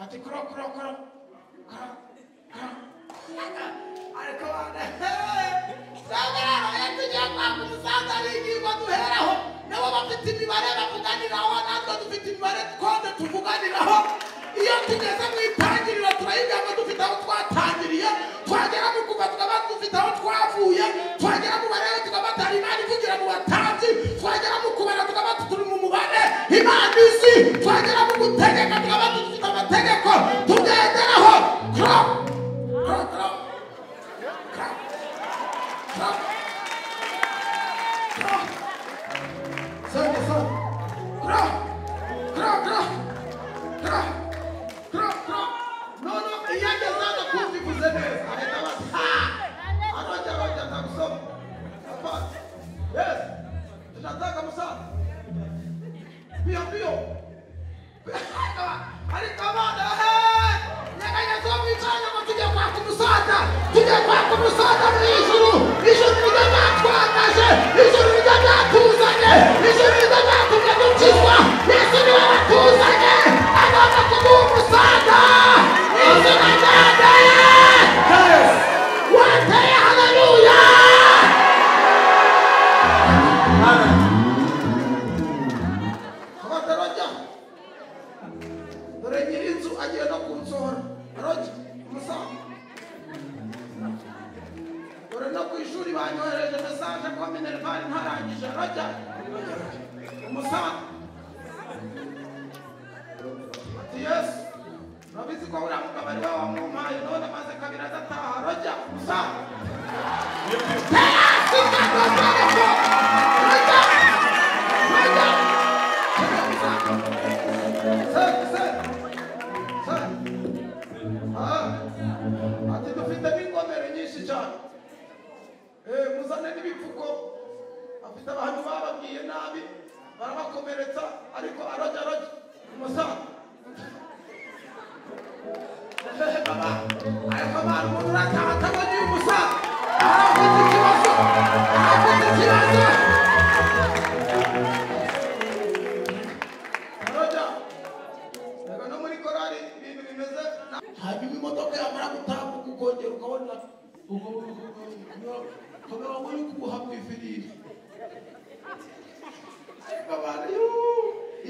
ati kro ariko sagara yatujya kwa kumusaza n'ingingo duheraho nabo bafite imibare bavuganiraho natwe dufite imibare twonde tuvuganiraho iyo tugeze mu itangiriro turayiga ngo dufite aho twatangiriye twagera mu kuva tukaba dufite aho twavuye twagera mu bare tukaba tari imana ivugira mu batanzi twagera mu kubara tukaba turi mu mubare imana izi twagera mu gutegeka tukaba dufite amategeko tugenderaho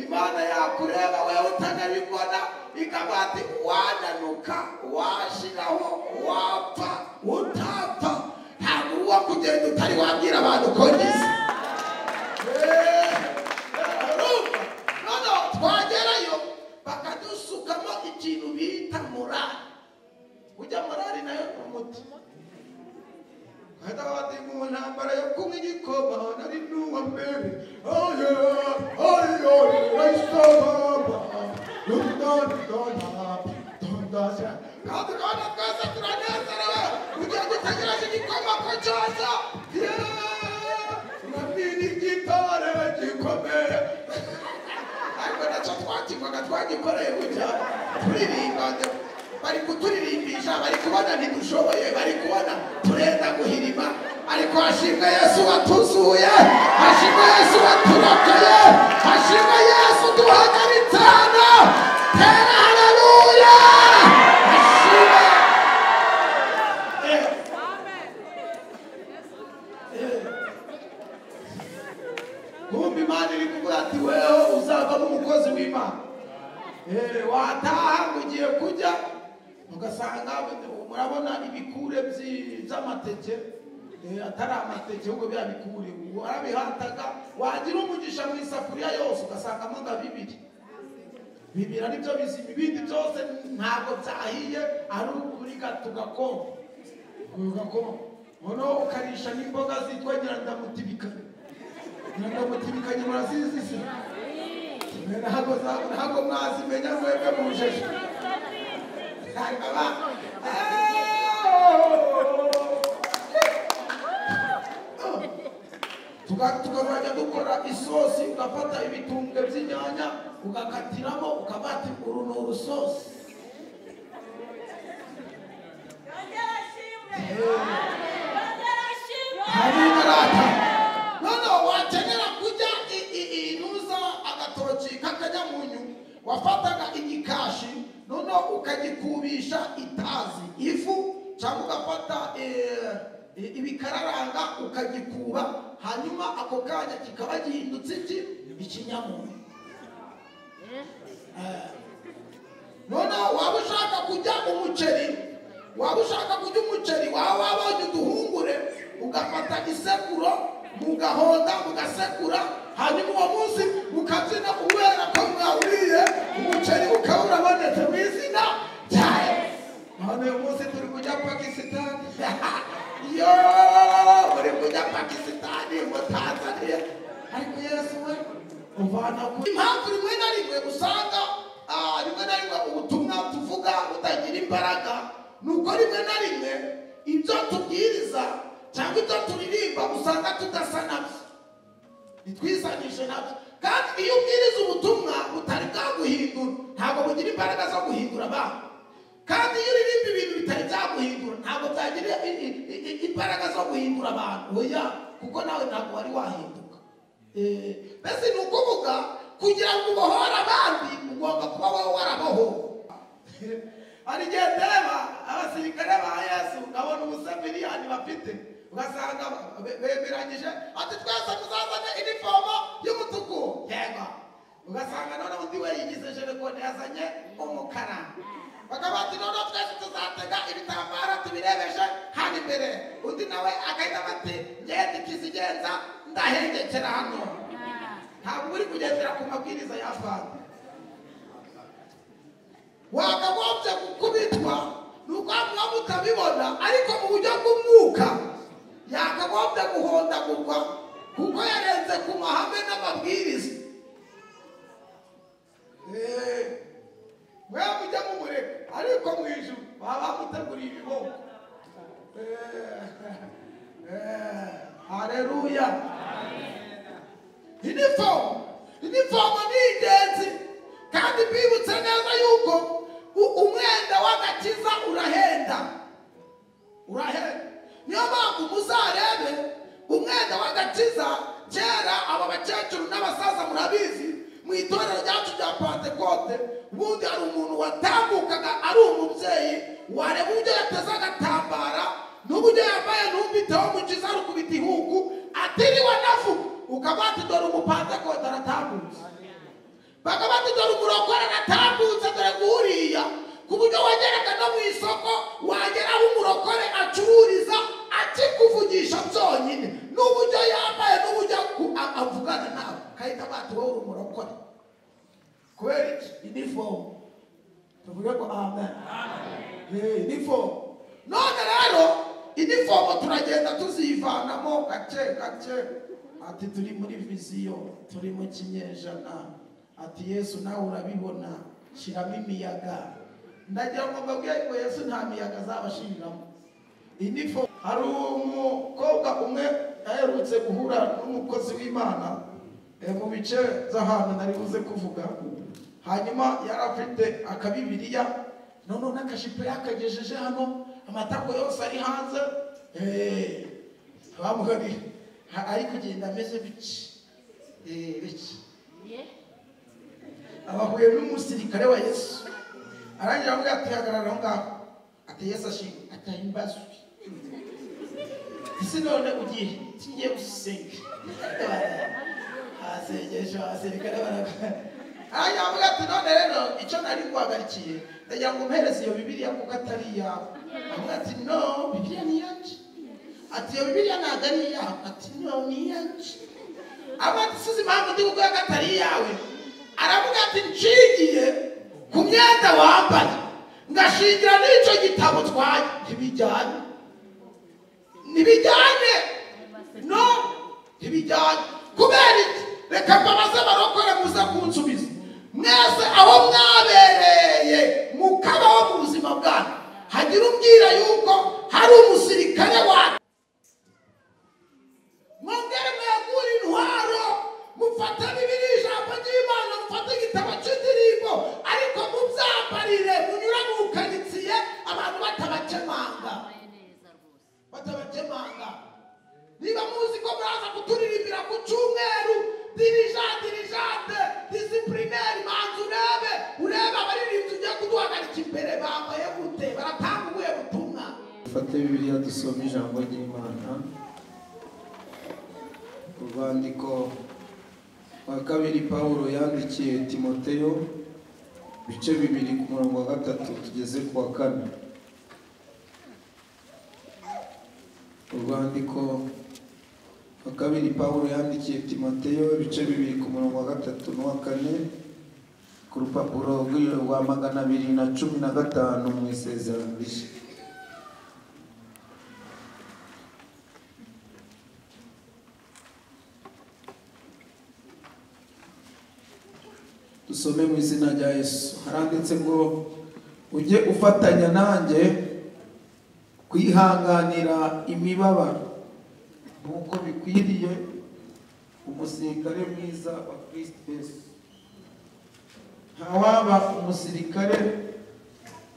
Imana yakureba wewe utanabikora ikabati wananuka washiraho wapfa utapfa ntabwo wakugenda utari wabwira abantu ko ngize twagerayo bakadusukamo ikintu bita morali ujya morali nayo umuti Hadawati mu ntambara yo kumwe igikoma nari nuwa mbere bari kuturirimbisha bari kubona ntidushoboye bari kubona turenda guhirima ariko hashimwe Yesu watuzuye hashimwe Yesu waturokoye hashimwe Yesu duhagaritse hano tera haleluya hashimwe kumbi Imana iri kuvuga ati wewe uzavamo umukozi w'Imana wataha mugiye kujya ugasanga murabona ibikure by'amateke atari amateke ahubwo bya bikure warabihataga wagira umugisha mu isafuriya yose ugasangamo nka bibiri aribyo bizima ibindi byose ntabwo byahiye ari ukuri gatugakoma noneho ukarisha n'imboga zitwa nyirandamutibikanye murazizi ntabwo mwazimenya mwebwe mujeje tukazajya dukora isosi ugafata ibitumbwe by'inyanya ugakatiramo ukabati uru ni urusosi wakenera kujya inuza agatoki k'akanyamunyu wafataga igikashi noneho ukagikubisha itazi ifu cyangwa ugafata ibikararanga ukagikuba hanyuma ako kanya kikaba gihindutse ikinyamuntu. None waba ushaka kujya umuceri waba wabonye uduhungure ugafata isekuro mugahonda mugasekura hanyuma uwo munsi mukabyina ubera ko mwawuriye umuceri ukaba urabonetse mu izina rya Yesu. None uyu munsi turi kujya Pakistan yo muri kujya Pakistan mu Tanzania ariko Yesu we uvana ku impamvu rimwe na rimwe usanga rimwe na rimwe ubutumwa tuvuga butagira imbaraga nuko rimwe na rimwe ibyo tubwiriza cyangwa ibyo turirimba usanga tudasa nabyo nitwisanishe nabyo. Kandi iyo ubwiriza ubutumwa butari bwaguhindura ntabwo bugira imbaraga zo guhindura abantu. Kandi iyo uririmba ibintu bitari byaguhindura ntabwo byagira imbaraga zo guhindura abantu. Oya, kuko nawe ntabwo wari wahinduka. Mbese ni ukuvuga kugira ngo ubohore abandi ugomba kuba wowe warabohowe. Hari igihe ndeba abasirikare ba Yesu ukabona ubusamiliyani bafite ugasanga bemeranyije ati twese tuzazane inifomo y'umutuku yego, ugasanga none undi we yigize jerekone yazanye umukara, bakaba ati none twese tuzatega ibitambara tubirebeshe hano imbere, undi nawe agahita bati ngende ikizigenza ndahengekera hano. Ntabwo uri kugendera ku mabwiriza ya Fanta. Wakagombye gukubitwa nuko mwaba utabibona, ariko mu buryo bw'umwuka yakagombye guhondagurwa kuko yarenze ku mahame n'amabwiriza. Mwe mujya mumureka ariko mu ijuru baba bamuteguriye ibiboko. Haleluya. Inifomo ni ingenzi kandi bibutse neza yuko umwenda w'agakiza urahenda. Niyo mpamvu muzarebe umwenda w'agakiza kera aba bakecuru n'abasaza murabizi mu itorero ryacu rya Pentekote ubundi hari umuntu watambukaga ari umubyeyi wareba uburyo yateze agatambara n'uburyo yambaye n'umbiteho umukiza ari ukubita ihugu atiriwe navuga ukabati dore umupantekote aratambutse, bakabati dore umurokore aratambutse dore guhuriya ku buryo wageraga no mu isoko wagera aho umurokore acururiza akikuvugisha byonyine n'uburyo yambaye n'uburyo avugana nawe kahita bati wowe uri umurokore kubera iki? Inifomu. Tuvuge ko amen. Inifomu. None rero inifomu turagenda tuzivanamo gake ati turi muri viziyo, turi mu kinyejana, ati Yesu nawe urabibona shiramo imiyaga. Ndagira ngo mbabwire ko Yesu nta miyaga azabashiramo. Inifomu. Hari umukobwa umwe aherutse guhura n'umukozi w'Imana mu bice z'ahantu nari buze kuvuga, hanyuma yarafite akabibiriya none n'akashipo yakagejeje hano amatako yose ari hanze, bamugari ari kugenda ameze biki abahuye n'umusirikare wa Yesu arangira avuga ati hagarara aho ngaho, ati Yesu ashimwe, atahimbazwe isi none ugiye kigiye gusenga asengesho abasirikare baravuga avuga ati none rero icyo nari guhagarikiye ndagira ngo umpereze iyo Bibiliya kuko atari iyawe. Avuga ati no, Bibiliya ni iyanjye. Ati iyo Bibiliya ntabwo ari iyawe. Ati no, ni iyanjye. Avuga ati sizi impamvu ndi kuvuga ko atari iyawe. Aravuga ati nshingiye ku myenda wambaye ngashingira n'icyo gitabo twaye ntibijyane. No, ntibijyane. Kubera iki? Reka mbabaze barokore muze kunsubiza. Mwese aho mwabereye mukabaho mu buzima bwanyu hagira umbwira yuko hari umusirikare wacu. Mwongere mwegure intwaro mufate Bibiliya ijambo ry'Imana mufate igitabo cy'indirimbo ariko mubyambarire munyura mu karitsiye abantu batabakemanga. Niba muzi ko muraza kuturirimbira ku cyumweru dirijante disiplineri manzu urebe abaririmbyi ugiye kuduhagarika imbere Bibiliya dusoma ijambo ry'Imana. Urwandiko rwa kabiri Pawulo yandikiye Timoteyo, bice 2 ku murongo wa 3 tugeze ku wa 4. Urwandiko rwa kabiri Pawulo yandikiye Timoteyo, bice 2 ku murongo wa 3 n'uwa 4, ku rupapuro rwa 215 mu isezerano rishya. Dusome mu izina rya Yesu. Haranditse ngo ujye ufatanya nanjye kwihanganira imibabaro nk'uko bikwiriye umusirikare mwiza wa Kristo Yesu. Ntawaba umusirikare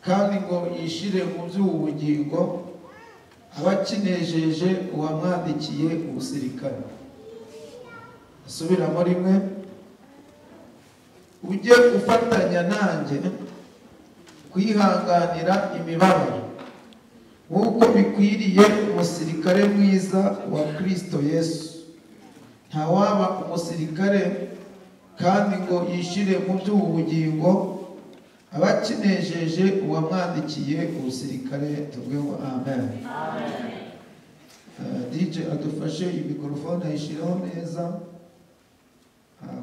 kandi ngo yishire mu by'ubugingo aba akinejeje uwamwandikiye ubusirikare. Asubiramo rimwe, ujye ufatanya nanjye kwihanganira imibabaro nk'uko bikwiriye umusirikare mwiza wa Kristo Yesu. Ntawaba umusirikare kandi ngo yishire mu by'ubugingo aba akinejeje uwamwandikiye ubusirikare. Tuvuge ngo amen. DJ adufashe iyi mikrofone ayishyiraho neza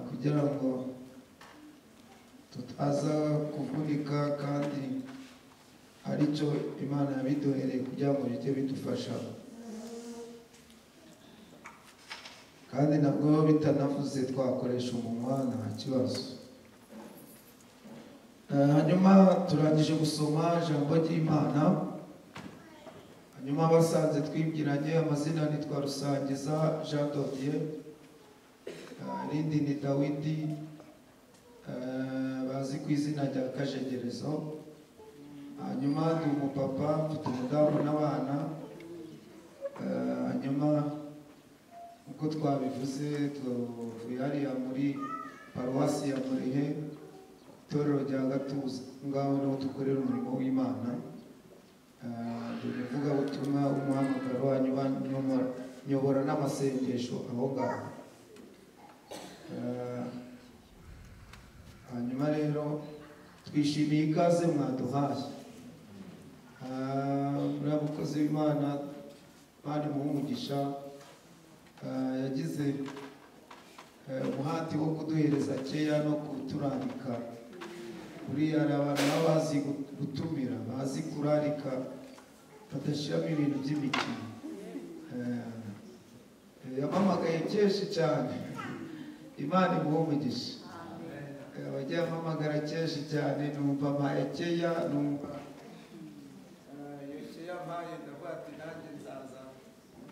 kugira ngo tutaza kuvunika, kandi hari cyo Imana yabiduhereye kugira ngo bijye bidufasha, kandi nabwo bitanavuze twakoresha umunwa nta kibazo. Hanyuma turangije gusoma ijambo ry'Imana. Hanyuma basanze twibwiranye amazina nitwa Rusangiza Jean Dodier, rindi ni Dawidi, bazi ku izina rya Kajegerezo. Hanyuma ndi umupapa, mfite umudamu n'abana. Hanyuma uko twabivuze tuvuye hariya muri paruwasi ya Murehe, itorero rya Gatuza, ngaho niho dukorera umurimo w'Imana. Tuvuga ubutumwa umuhamagaro wanyu nyobora n'amasengesho aho ngaho. Hanyuma rero twishimiye ikaze mwaduhaye. Muri abakozi b'Imana bari mu umugisha, yagize umuhati wo kuduhereza keya no kuturarika. Buriya abantu baba bazi gutumira, bazi kurarika, badashyiramo ibintu by'imikino. Yamamagaye kenshi cyane, Imana imuhe umugisha. Abajya bamamagara kenshi cyane, numva amakeya, numva yokeya mpaye, ndavuga ati nanjye nzaza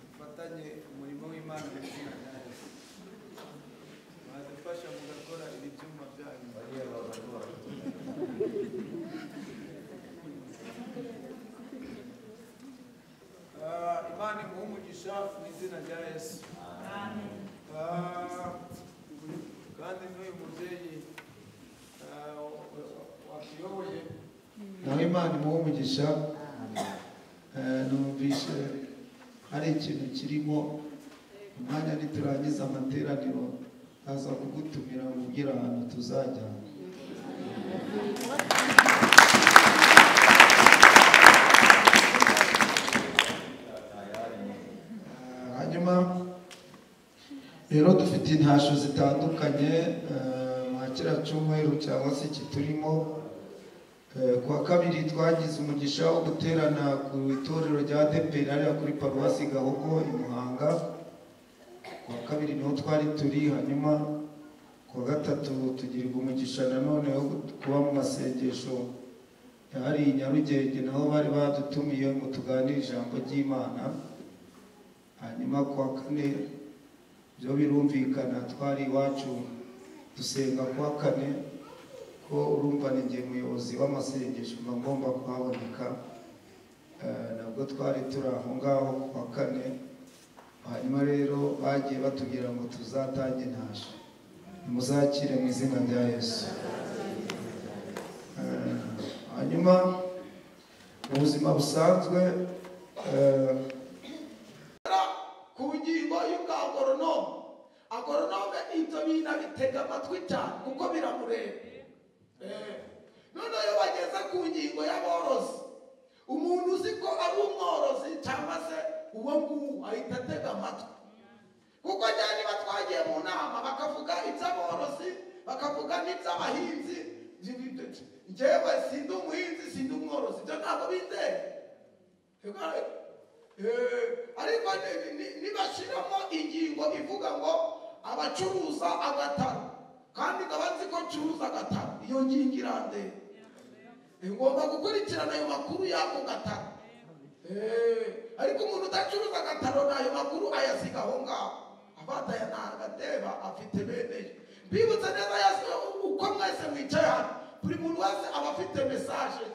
dufatanye umurimo w'Imana mu izina rya Yesu. Badufasha mugakora ibi byuma byanyu. Imana imuhe umugisha mu izina rya Yesu. Kandi n'uyu mubyeyi wakiyoboye nawe Imana imuhe umugisha. Numvise hari ikintu kirimo, umwanya niturangiza amateraniro aza kugutumira mubwira ahantu tuzajya. Hanyuma rero dufite intasho zitandukanye mwa kiriya cyumweru cyangwa se iki turimo. Kuwa kabiri twagize umugisha wo guterana ku itorero rya ADEPR hariya kuri paruwasi Gahogo i Muhanga. Kuwa kabiri niho twari turi. Hanyuma kuwa gatatu tugirirwa umugisha nanone wo kuba mu masengesho yari i Nyarugenge, naho bari badutumiye ngo tuganire ijambo ry'Imana. Hanyuma kuwa kane byo birumvikana, twari iwacu dusenga kuwa kane, ko urumva ni ngiye umuyobozi w'amasengesho mba ngomba kuhaboneka. Nabwo twari turi aho ngaho kuwa kane. Hanyuma rero bagiye batubwira ngo tuzatange intasho, muzakire mu izina rya Yesu. Hanyuma mu buzima busanzwe ku ngingo y'ubwagoronome ibyo bintu bitega amatwi cyane kuko biramureba. Noneho iyo bageze ku ngingo y'aborozi, umuntu uzi ko ari umworozi cyangwa se uwo nguwo ahita atega amatwi, kuko cyane niba twagiye mu nama bakavuga iby'aborozi bakavuga n'iby'abahinzi, njyewe sindi umuhinzi sindi umworozi, ibyo ntabwo bindeba. Ariko nibashyiramo ingingo ivuga ngo abacuruza agataro, kandi nkaba nzi ko ncuruza agataro, iyo ngingo irandeba. Ngomba gukurikirana ayo makuru y'ako gataro. Ariko umuntu udacuruza agataro n'ayo makuru ayasiga aho ngaho, abataye ntagateba afite beneyo. Bibutse neza uko mwese mwicaye hano, buri muntu wese aba afite mesaje.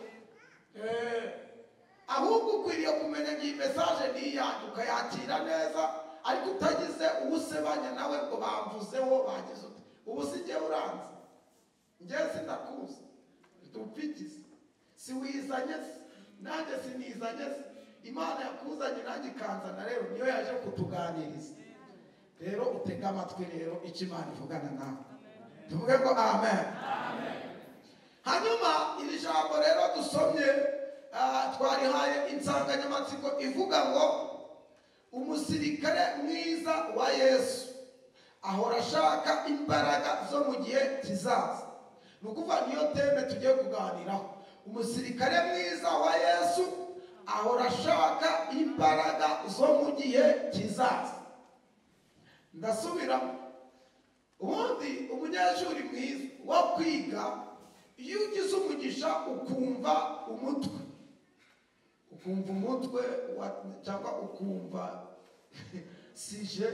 Ahubwo ukwiriye kumenya ngo iyi mesaje ni iyanyu ukayakira neza, ariko utagize uwusebanya nawe ngo bamvuzeho bagize ute. Ubu si jye uranze, njye sindakuzi, dupfikize, si wizanye se, nanjye sinizanye se. Imana yakuzanye nanjye ikanzana, rero niyo yaje kutuganiriza. Rero utega amatwi rero icyo Imana ivugana nawe, tuvuge ko amen. Hanyuma iri jambo rero dusomye twarihaye insanganyamatsiko ivuga ngo umusirikare mwiza wa Yesu ahora ashaka imbaraga zo mu gihe kizaza. Ni ukuvuga niyo teme tugiye kuganiraho. Umusirikare mwiza wa Yesu ahora ashaka imbaraga zo mu gihe kizaza. Ndasubiramo. Ubundi umunyeshuri mwiza wo kwiga, iyo ugize umugisha ukumva umutwe cyangwa ukumva sije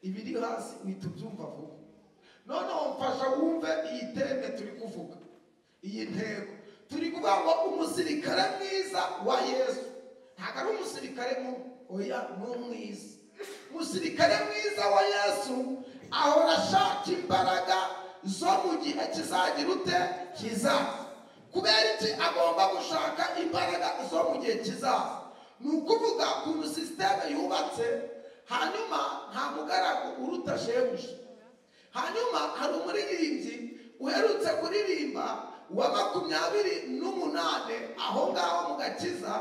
ibiri hasi, uhita ubyumva vuba. Noneho mfasha wumve iyi teme turi kuvuga, iyi ntego turi kuvuga ngo umusirikare mwiza wa Yesu ntabwo ari umusirikare oya ni umwiza. Umusirikare mwiza wa Yesu ahora ashaka imbaraga zo mu gihe kizagira ute kizaza. Kubera iki agomba gushaka imbaraga zo mu gihe kizaza? Ni ukuvuga ukuntu sisiteme yubatse. Hanyuma nta mugaragu uruta shebuja. Hanyuma hari umuririmbyi uherutse kuririmba wa 28 aho ngaho mu Gakiza,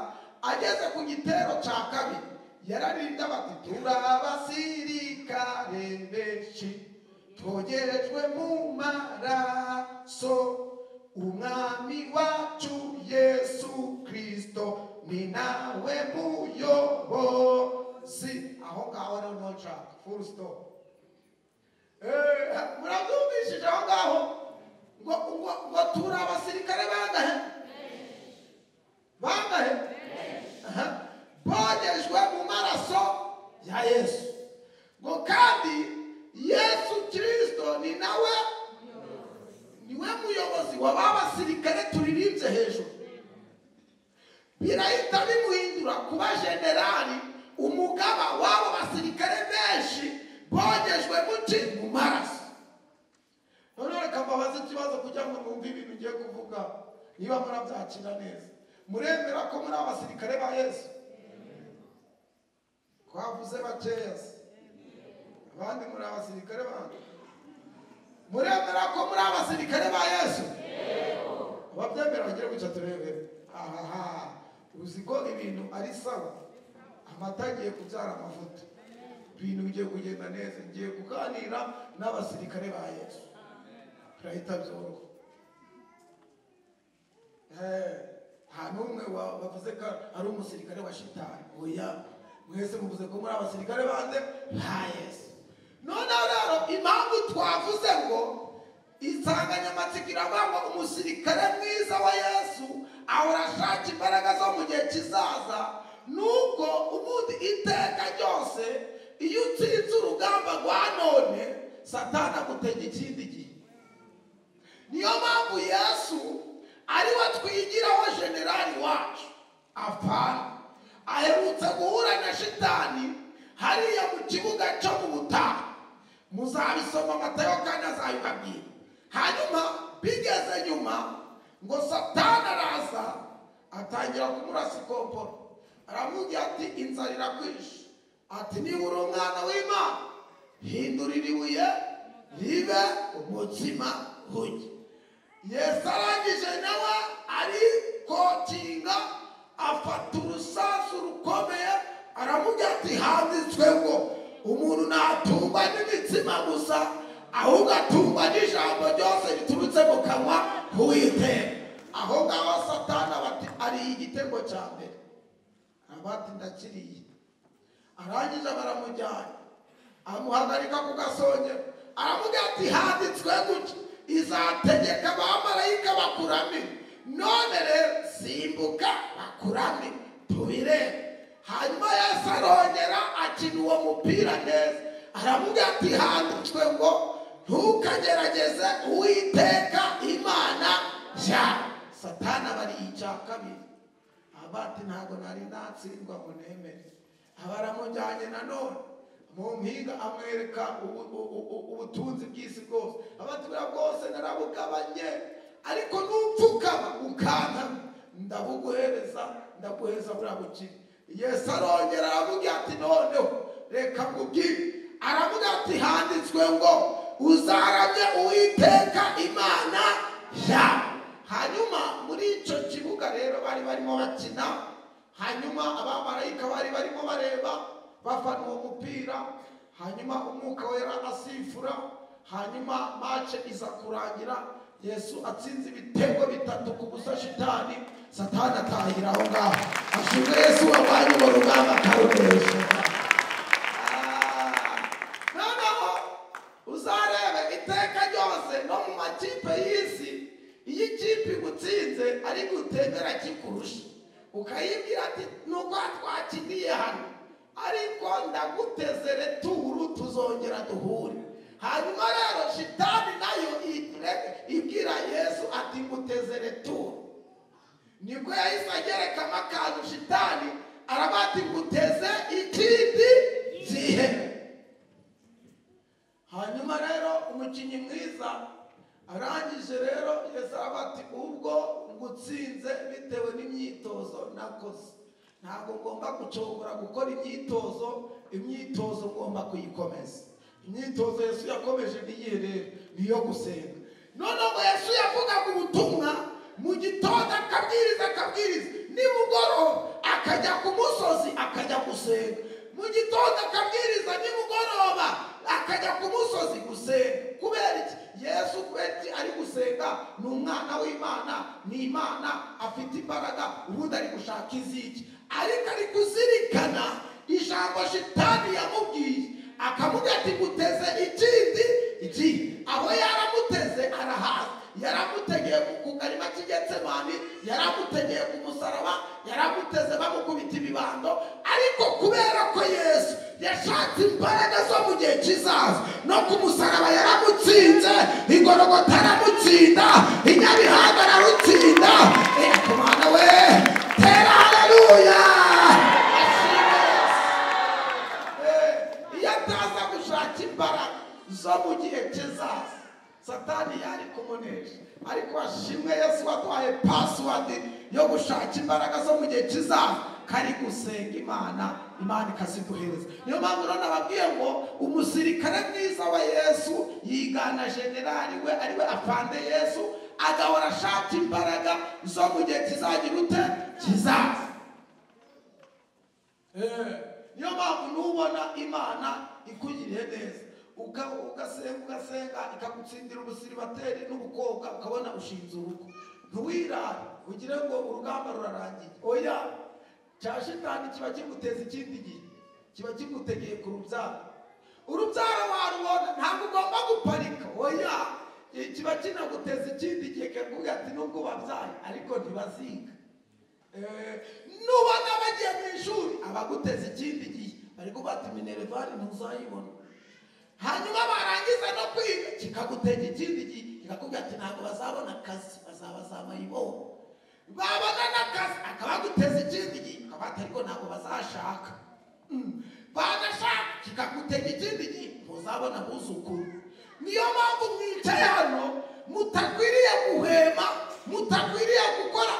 ageze ku gitero cya kabiri yararirimba bati turabasirikare benshi twogerejwe mu maraso, umwami wacu Yesu Kristo ni nawe muyobozi. Aho ngaho rero no nshaka full stop. Murabyumvishije aho ngaho ngo turi abasirikare bangahe? Bogejwe mu maraso ya Yesu. Ngo kandi Yesu Kristo ni nawe niwe muyobozi wa basirikare turirimbye hejuru. Birahita bimuhindura kuba generali, umugaba w'abo basirikare benshi bogejwe mu maraso. None reka mbabaze ikibazo kugira ngo mwumve ibintu ngiye kuvuga, niba murabyakira neza. Muremera ko muri abasirikare ba Yesu? Twavuze bakeya, abandi muri abasirikare bandi. Muremera ko muri abasirikare ba Yesu? Ababyemera bagiye guca turebe. Uzi ko ibintu ari sawa, amata agiye kubyara amavuta, ibintu bigiye kugenda neza. Ngiye kuganira n'abasirikare ba Yesu, turahita byoroha. Nta n'umwe bavuze ko ari umusirikare wa shitani, oya mwese muvuze ko muri abasirikare bande ba Yesu. Noneho rero impamvu twavuze ngo insanganyamatsiko iravuga ngo umusirikare mwiza wa Yesu ahora ashaka imbaraga zo mu gihe kizaza, nuko ubundi iteka ryose iyo utsinze urugamba rwa none Satani agutega ikindi gihe. Niyo mpamvu Yesu ariwe twigiraho generali wacu. Apana, aherutse guhura na shitani hariya mu kibuga cyo mu butayu. Muzabisoma Matayo kandi azabibabwira. Hanyuma bigeze nyuma ngo Satani araza atangira kumurasa ikomporo. aramubwira ati inzara irakwishe, ati niba uri umwana w'Imana hindurira ibuye ribe umutsima urye. Yesu arangije nawe arikokinga afata urusasu rukomeye aramubwira ati handitswe ngo umuntu ntatungwa n'imitsima gusa ahubwo atungwa n'ijambo ryose riturutse mu kanwa k'Uwiteka. Aho ngaho Satani bati ariye igitego cya mbere, abati ndakiriye. Arangije baramujyana amuhagarika ku gasongero aramubwira ati handitswe gutya izategeka abamarayika bakuramire, none rero simbuka bakuramire tubirebe. Hanyuma Yesu arongera akina uwo mupira neza aramubwira ati handitswe ngo ntukagerageze Uwiteka Imana yawe. Satani abariye icya kabiri, abati ntabwo nari natsindwa ngo nemere. Abaramujyanye nanone mu mpinga amwereka ubutunzi bw'isi bwose, abati buriya bwose narabugabanye ariko nupfukama ukankama ndabuguhereza, ndaguheza buriya bukire. Yesu arongera aramubwira ati noneho reka nkubwire, aramubwira ati handitswe ngo uzaramye Uwiteka Imana yawe. Hanyuma muri icyo kibuga rero bari barimo bakina, hanyuma abamarayika bari barimo bareba bafana uwo mupira, hanyuma umwuka wera asifura, hanyuma mace iza kurangira Yesu atsinze ibitego 3 ku busa shitani. Satani atahira aho ngaho, ashimwe Yesu wabanye mu rugamba akarunesha. Noneho uzarebe iteka ryose no mu makipe y'isi, iyi kipe igutsinze ari gutemera kikurusha, ukayibwira ati nuko twakiniye hano ariko ndaguteze returu tuzongera duhure. Hanyuma rero shitani nayo ibwira Yesu ati nguteze returu. Nibwo yahise agerekamo akantu shitani arabati nguteze ikindi gihe. Hanyuma rero umukinnyi mwiza arangije rero Yesu arabati ubwo ngutsinze bitewe n'imyitozo nakoze, ntabwo ngomba gucogora gukora imyitozo ngomba kuyikomeza. Imyitozo Yesu yakomeje niyihe rero? Niyo gusenga. Noneho Yesu yavugaga ubutumwa mu gitondo akabwiriza, nimugoroba akajya ku musozi akajya gusenga. Mu gitondo akabwiriza, nimugoroba akajya ku musozi gusenga. Kubera iki? Yesu kweti ari gusenga, ni umwana w'Imana, ni Imana, afite imbaraga, ubundi ari gushaka iziki, ariko ari kuzirikana ijambo shitani yamubwiye, akamubwira ati guteze ikindi iki. Aho yaramuteze arahaza, yaramutegeye ku karima k'Igetsemani, yaramutegeye ku musaraba, yaramuteze bamukubita ibibando, ariko kubera ko Yesu yashatse imbaraga zo mu gihe kizaza, no ku musaraba yaramutsinze, igorogota aramutsinda, inyabihanga ararutsinda. Kumana we tera haleluya. Iyo ataza gushaka imbaraga zo mu gihe kizaza, Satani yari kumunesha. Ariko ashimwe Yesu waduhaye password yo gushaka imbaraga zo mu gihe kizaza, kari gusenga Imana, Imana ikaziguhereza. Niyo mpamvu rero nababwiye ngo umusirikare mwiza wa Yesu yigana generali we ariwe afande Yesu, agahora ashaka imbaraga zo mu gihe kizagira ute kizaza. Niyo mpamvu nubona Imana ikugiriye neza, ugasenga ikagutsindira ubusiribateri n'ubukobwa, ukabona ushinze urugo, ntuwirare ugire ngo urugamba rurarangiye. Oya, cya shitani kiba kiguteza ikindi gihe, kiba kigutegeye ku rubyaro. Urubyaro warubona ntabwo ugomba guparika. Oya, kiba kinaguteza ikindi gihe, kakubwira ati nubwo babyaye ariko ntibaziga. Nubona bagiye mu ishuri abaguteza ikindi gihe, ariko bati minervari ntuzayibona. Hanyuma barangiza no kwiga kikagutega ikindi gihe, kikakubwira ati ntabwo bazabona akazi, bazamayiboho. Babona n'akazi akabaguteza ikindi gihe, akabati ariko ntabwo bazashaka. Bagashaka kikagutega ikindi gihe, ntuzabona abuzukuru. Niyo mpamvu mwicaye hano mutakwiriye guhema, mutakwiriye gukora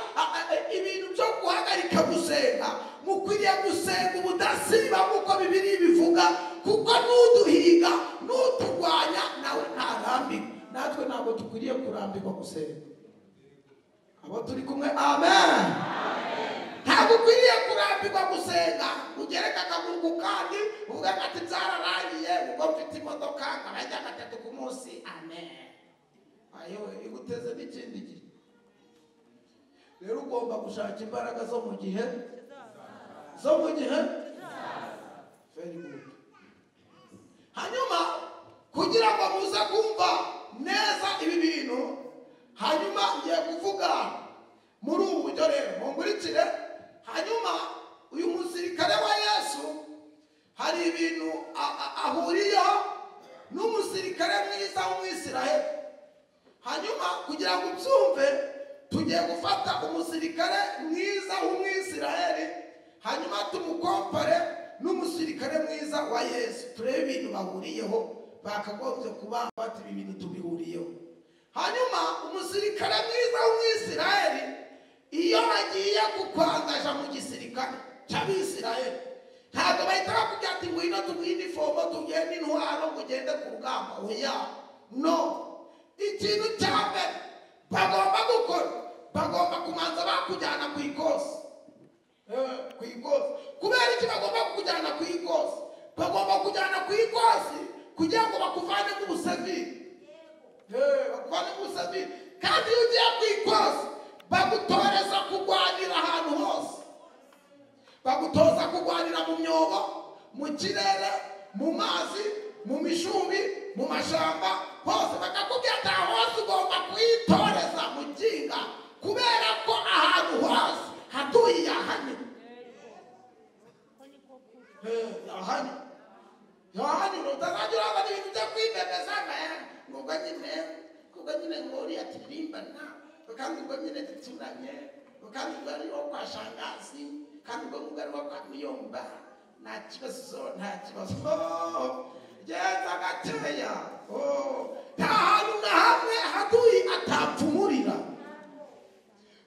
ibintu byo guhagarika gusenga, mukwiriye dukwiriye gusenga ubudasiba nk'uko Bibiliya bivuga, kuko n'uduhiga n'uturwanya nawe ntarambirwa. Natwe ntabwo dukwiriye kurambirwa gusenga. Abo turi kumwe, amen. Ntabwo ukwiriye kurambirwa gusenga ugereka akaguru ku kandi uvuga ati byararangiye ubwo mfite imodoka nkabajya gatatu ku munsi, amen. Ayo iguteze n'ikindi gihe. Rero ugomba gushaka imbaraga zo mu gihe very good. Hanyuma kugira ngo muze kumva neza ibi bintu, hanyuma ngiye kuvuga muri ubu buryo. Rero mungurikire. Hanyuma uyu musirikare wa Yesu hari ibintu ahuriyeho n'umusirikare mwiza w'Umwisiraheli. Hanyuma kugira ngo ubyumve, tugiye gufata umusirikare mwiza w'Umwisiraheli hanyuma tumukompare n'umusirikare mwiza wa Yesu, turebe ibintu bahuriyeho, bakagombye kuba bati ibi bintu tubihuriyeho. Hanyuma umusirikare mwiza w'Umwisiraheli iyo agiye kukwangaja mu gisirikare cy'Abisiraheli, ntabwo bahita bakubwira ati ngwino tuguhe inifomo tugende intwaro ngo ugende ku rugamba. Oya, no. Ikintu cya mbere bagomba gukora, bagomba kumanza bakujyana ku ikosi. Ku ikosi. Kubera iki bagomba kukujyana ku ikosi? Bagomba kujyana ku ikosi kugira ngo bakuvane mu busaviri. Bakuvane mu busaviri. Kandi iyo ugiye ku ikosi bagutoreza kurwanira ahantu hose. Bagutoza kurwanira mu myobo, mu kirere, mu mazi, mu mishumbi, mu mashamba hose. Bakakubwira ati aho hose ugomba kuyitoreza mu ginga, kubera ko ahantu hose hatuye yahanye. Yahanye utazajya urabona ibintu byo kwibebeza kuko nyine ngo uriya turimbana, kandi ubwo nyine duturanye, kandi ubwo ari wo kwa shangazi, kandi ubwo ngubwo ari wo kwa muyomba. Nta kibazo. Geza gakeya. Nta hantu na hamwe haduyi atapfumurira.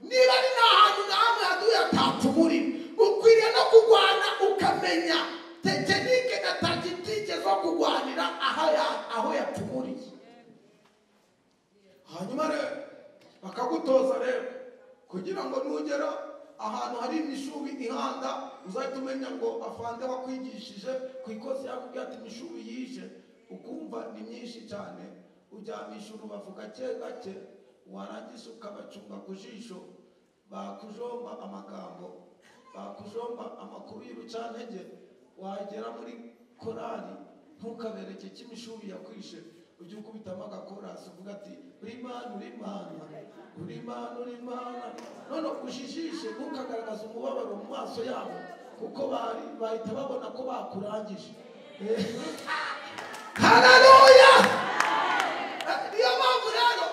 Niba ari nta hantu na hamwe haduyi atapfumurira, ukwiriye no kurwana ukamenya tekinike na tagitike zo kurwanira aho yapfumuriye. Hanyuma rero bakagutoza rero kugira ngo nugera ahantu hari imishubi ihanda uzahita umenya ngo afande wakwigishije ku ikosi yakubwira ati imishubi yije, ukumva ni myinshi cyane, ujyamisha urubavu gake gake, warangiza ukabacunga ku jisho, bakujomba amagambo, bakujomba amakuru y'urucantege, wagera muri korali ntukabereke cy'imishubi yakwishe, ujye ukubitamo agakorasi uvuga ati uri Imana. None ujijishe ntukagaragaza umubabaro mu maso yabo, kuko bahita babona ko bakurangije. Haleluya! Niyo mpamvu rero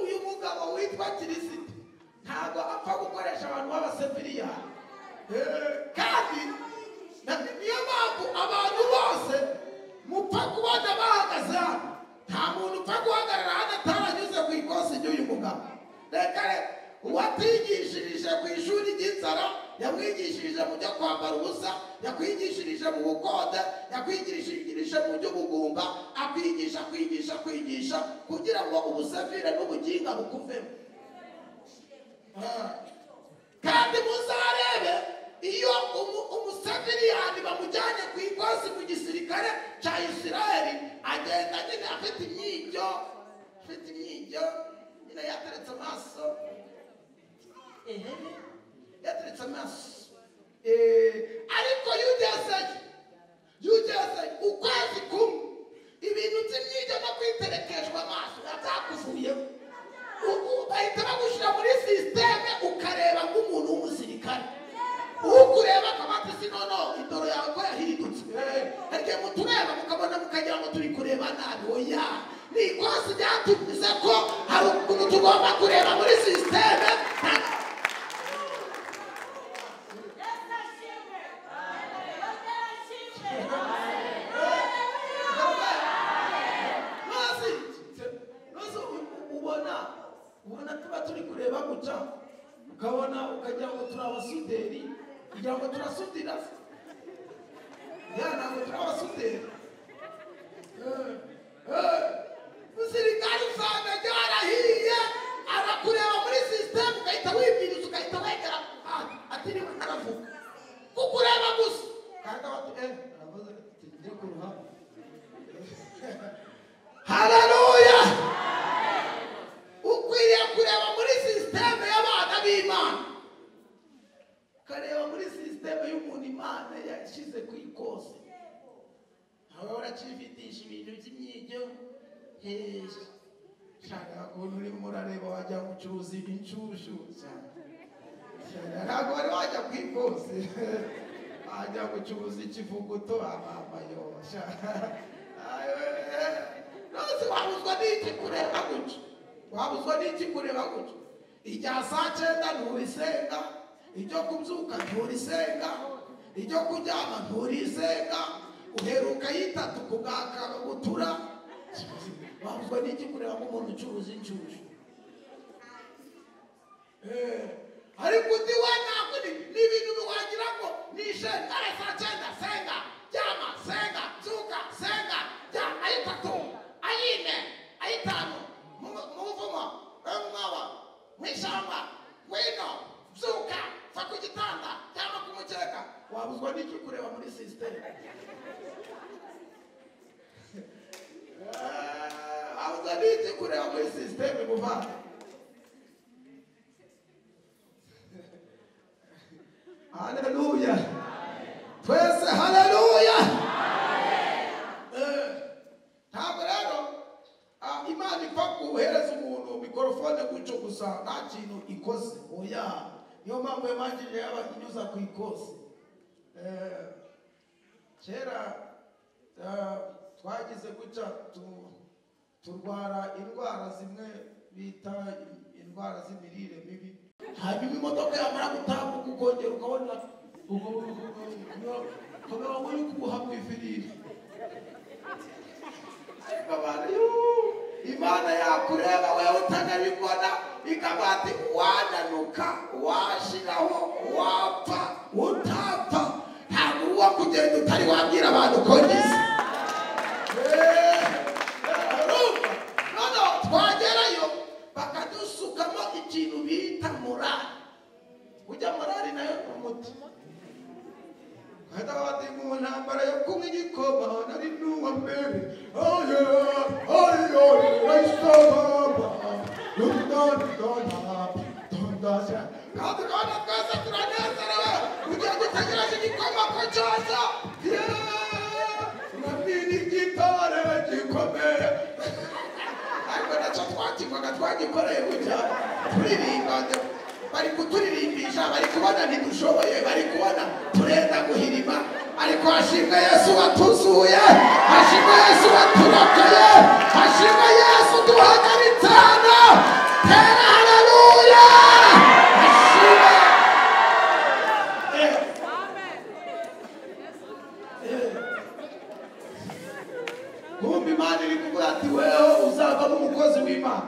uyu mugabo witwa Kirisito ntabwo apfa gukoresha abantu b'abasefiriyani. Kandi niyo mpamvu abantu bose mupfa kubona bahagaze hano, nta muntu upfa guhagarara hano ataranyuze ku ikosi ry'uyu mugabo. Reka uwatigishirije ku ishuri ry'inzara, yamwigishirije mu byo kwambara ubusa, yakwigishirije mu bukode, yakwigishirije mu by'ubugumba, kwigisha kugira ngo ubusavire n'ubuginga bukuvemo. Kandi muzarebe iyo umusafiriyani bamujyanye ku ikosi mu gisirikare cya Isiraheli, agenda nyine afite imyijyo nyine yateretse amaso, ariko yugeze ukwezi kumwe ibintu by'imyijyo no kwiterekeshwa amaso byakuvuyeho, bahita bagushyira muri sisiteme ukareba nk'umuntu w'umusirikare. Ukureba akabati sinono indoro yawe ko yahindutse, harya mutureba mukabona mukagira ngo turi kureba nabi. Oya, ni ikosi ryatuvuze ko hari ukuntu tugomba kureba muri sisiteme. ubona tuba turi kureba guca, ukabona ukagira ngo turi abasuderi, kugira ngo turasudira ya ntabwo turabasudira umusirikare usanga ryarahiye arakureba muri sisiteme ugahita wibwiriza ugahita wegera ati niba naravuga kukureba gusa kandi abati aravuze ati njye ku ruhande haleluya ukwiriye kureba muri sisiteme y'abana b'Imana ukareba muri sisiteme y'umuntu Imana yashyize ku ikosi aho urakivitisha ibintu by'imyigyo shaka ukuntu urimo urareba wajya gucuruza inshushu ntabwo wari wajya ku ikosi wajya gucuruza ikivuguto amayosha nose wabuzwa n'iki kureba guca wabuzwa n'iki kureba guca irya saa 9 nturisenga ibyo kubyuka nturisenga ibyo kuryama nturisenga uheruka yitatu kugaka gutura wabuzwa n'iki kureba nk'umuntu ucuruza inshushu ariko undi we ntabwo ni ibintu biwagira ngo nishenga ari saa 9 senga ryama senga byuka senga ryama ayitatu ayine ayitanu mu buvumo mwawa mw'ishyamba ngwino byuka va ku gitanda cyangwa ku mukeka wabuzwa n'iki kureba muri sisiteme wabuzwa n'iki kureba muri sisiteme muvana haleluya twese haleluya ntabwo rero Imana ipfa guhereza umuntu mikorofone gutyo gusa nta kintu ikoze oya niyo mpamvu yamanjije y'abanyuza ku ikosi kera twagize gutya turwara indwara zimwe bita indwara z'imirire mibi hanyuma imodoka yamara gutambuka ukongera ukabona ukabona uri kubuha mu ifiriri ariko abantu Imana yakureba wewe utanabibona ikabati wananuka washiraho wapfa utapfa ntabwo uwa kugenda utari wabwira abantu ko ngize twagerayo bakadusukamo ikintu bita morali ujya morali nayo ni umuti kada wati mu ntambara yo kumwe igikoma nari nuwa mbere kandi twese turanezerewe ugiye gutegereje igikoma ko cyaza urabwira igitare gikomeye ariko nacyo twagikoreye gutya turirimba bari kuturirimbisha bari kubona ntidushoboye bari kubona turenda guhirima ariko hashimwe Yesu watuzuye hashimwe Yesu waturokoye hashimwe Yesu duhagaritse hano tera haleluya hashimwe kumbi Imana iri kuvuga ati weho uzavamo umukozi w'Imana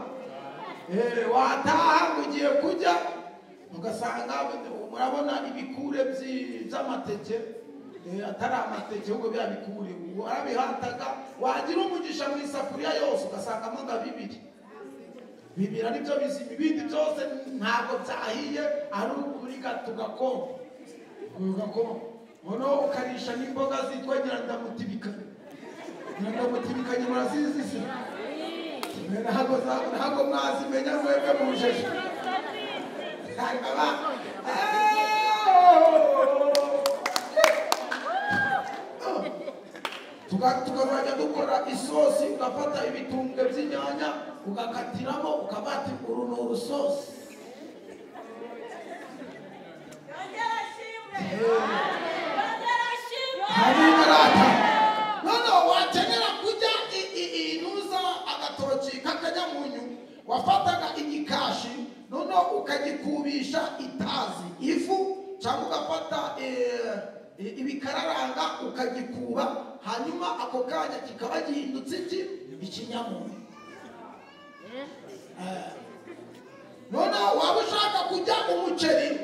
wataha mugiye kujya ugasanga murabona ibikure by'amateke atari amateke ahubwo bya bikure warabihataga wagira umugisha mu isafuriya yose ugasangamo nka bibiri aribyo bizima ibindi byose ntabwo byahiye ari ukuri tugakoma noneho ukarisha n'imboga zitwa nyirandamutibikanye murazizi se ntabwo mwazimenya mwebwe mujeje tukazajya dukora isosi ugafata ibitumbwe by'inyanya ugakatiramo ukabati uru ni urusosi noneho wakenera kujya inuza agatoki k'akanyamunyu wafataga igikashi noneho ukagikubisha itazi ifu cyangwa ugafata ibikararanga ukagikuba hanyuma ako kanya kikaba gihindutse ikinyamunyu noneho waba ushaka kujya umuceri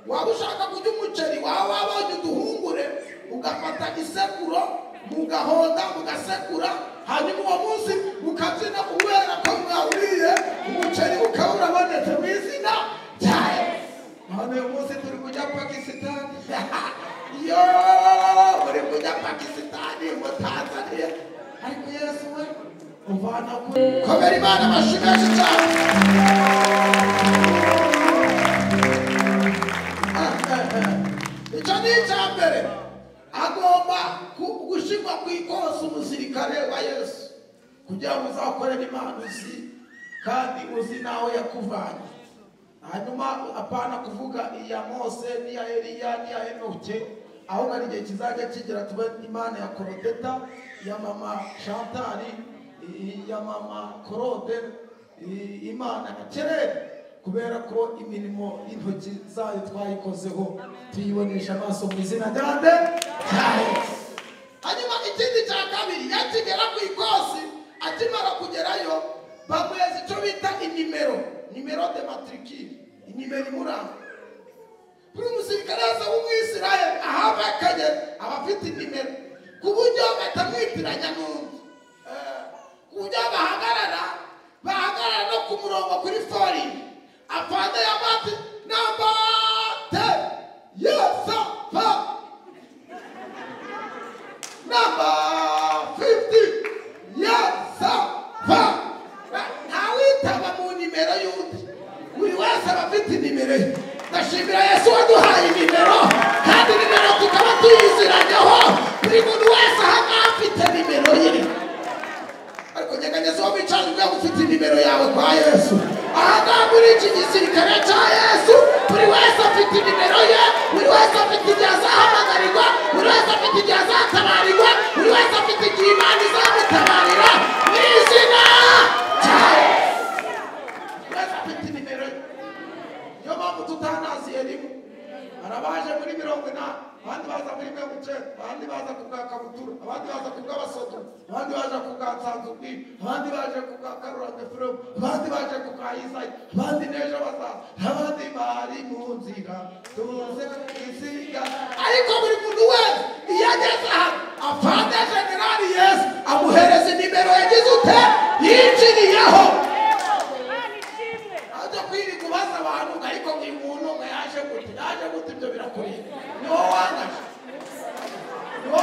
waba ushaka kurya umuceri waba wabonye uduhungure ugafata isekuro mugahonda mugasekura hanyuma uwo munsi mukabyina kubera ko mwawuriye umuceri ukaba urabonetse mu izina rya Yesu. None uyu munsi turi kujya Pakisitani yo muri kujya Pakisitani mu Tanzania ariko Yesu we uvana komera Imana amashyi menshi cyane. Icyo ni icya mbere agomba gushyirwa ku ikosi umusirikare wa Yesu kugira ngo uzakorere Imana uzi kandi uzi nawe yakuvanye. Hanyuma apana kuvuga iya Mose n'iya Eliya n'iya Enoke, ahubwo ari igihe kizajya kigera tube Imana ya Korodeta, ya mama Shantari, ya mama Korode, Imana ya Kerere, kubera ko imirimo y'intoki zayo twayikozeho tuyibonesha amaso mu izina ryande rya Yesu. Hanyuma ikindi cya kabiri yakigera ku ikosi akimara kugerayo bamweza icyo bita inimero de matricule, inimero imuranga. Buri musirikare wese w'umwisirayeli ahava akagera aba afite inimero ku buryo batamwitiranya n'undi, ku buryo bahagarara no ku murongo kuri fori afande ya bati namba 10 yesa pa namba 50 yesa pa. Ntawitaba mu nimero y'undi, buri wese aba afite inimero ye. Ndashimira Yesu waduhaye inimero kandi nimero tukaba tuyiziranyeho, buri muntu wese aha afite nimero ye. Ariko nyeganyeza uwo bicaje ubwawe ufite nimero yawe kwa Yesu. Aha muri iki gisirikare cya Yesu buri wese afite nimero ye, buri wese afite igihe azahamagarirwa, buri wese afite igihe azatabarirwa, buri wese afite igihe Imana izamutabarira mu izina rya Yesu. Buri wese afite nimero ye. Niyo mpamvu tutanaziye rimwe. Arabaje muri 80, abandi baza muri 90, abandi baza ku bwa Kabutura, abandi baza ku bw'Abasodo, abandi baje ku bwa Nsanzubwi, abandi baje ku bwa Karuranga Furo, abandi baje ku bwa Isayi, abandi n'ejo bazaza, abandi bari mu nzira tuze isiga. Ariko buri muntu wese iyo ageze hano afande Generali Yesu amuhereza nimero yagize ute yinjiriyeho. Ajya kwirirwa ubaza abantu ariko uyu muntu ngo yaje gute ibyo birakureba. Niwo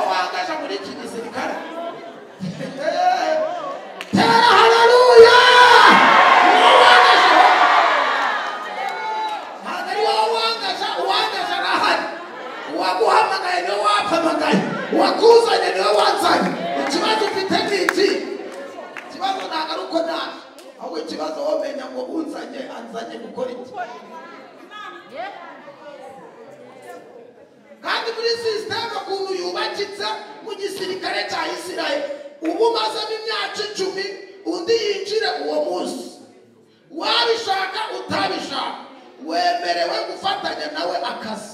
wangaje muri iki gisirikare. Tera haleluya. Niwo wangaje. Ntabwo ari wowe uwangaje arahari. Uwaguhamagaye niwe wapamagaye, uwakuzanye niwe wanzanye. Ikibazo ufite ni iki? Ikibazo ntabwo ari uko naje, ahubwo ikibazo wamenya ngo anzanye gukora iki. Kandi muri sisiteme ukuntu yubakitse mu gisirikare cya Isirayeli, ubu mazemo imyaka 10 undi yinjire uwo munsi, wabishaka utabishaka wemerewe gufatanya nawe akazi.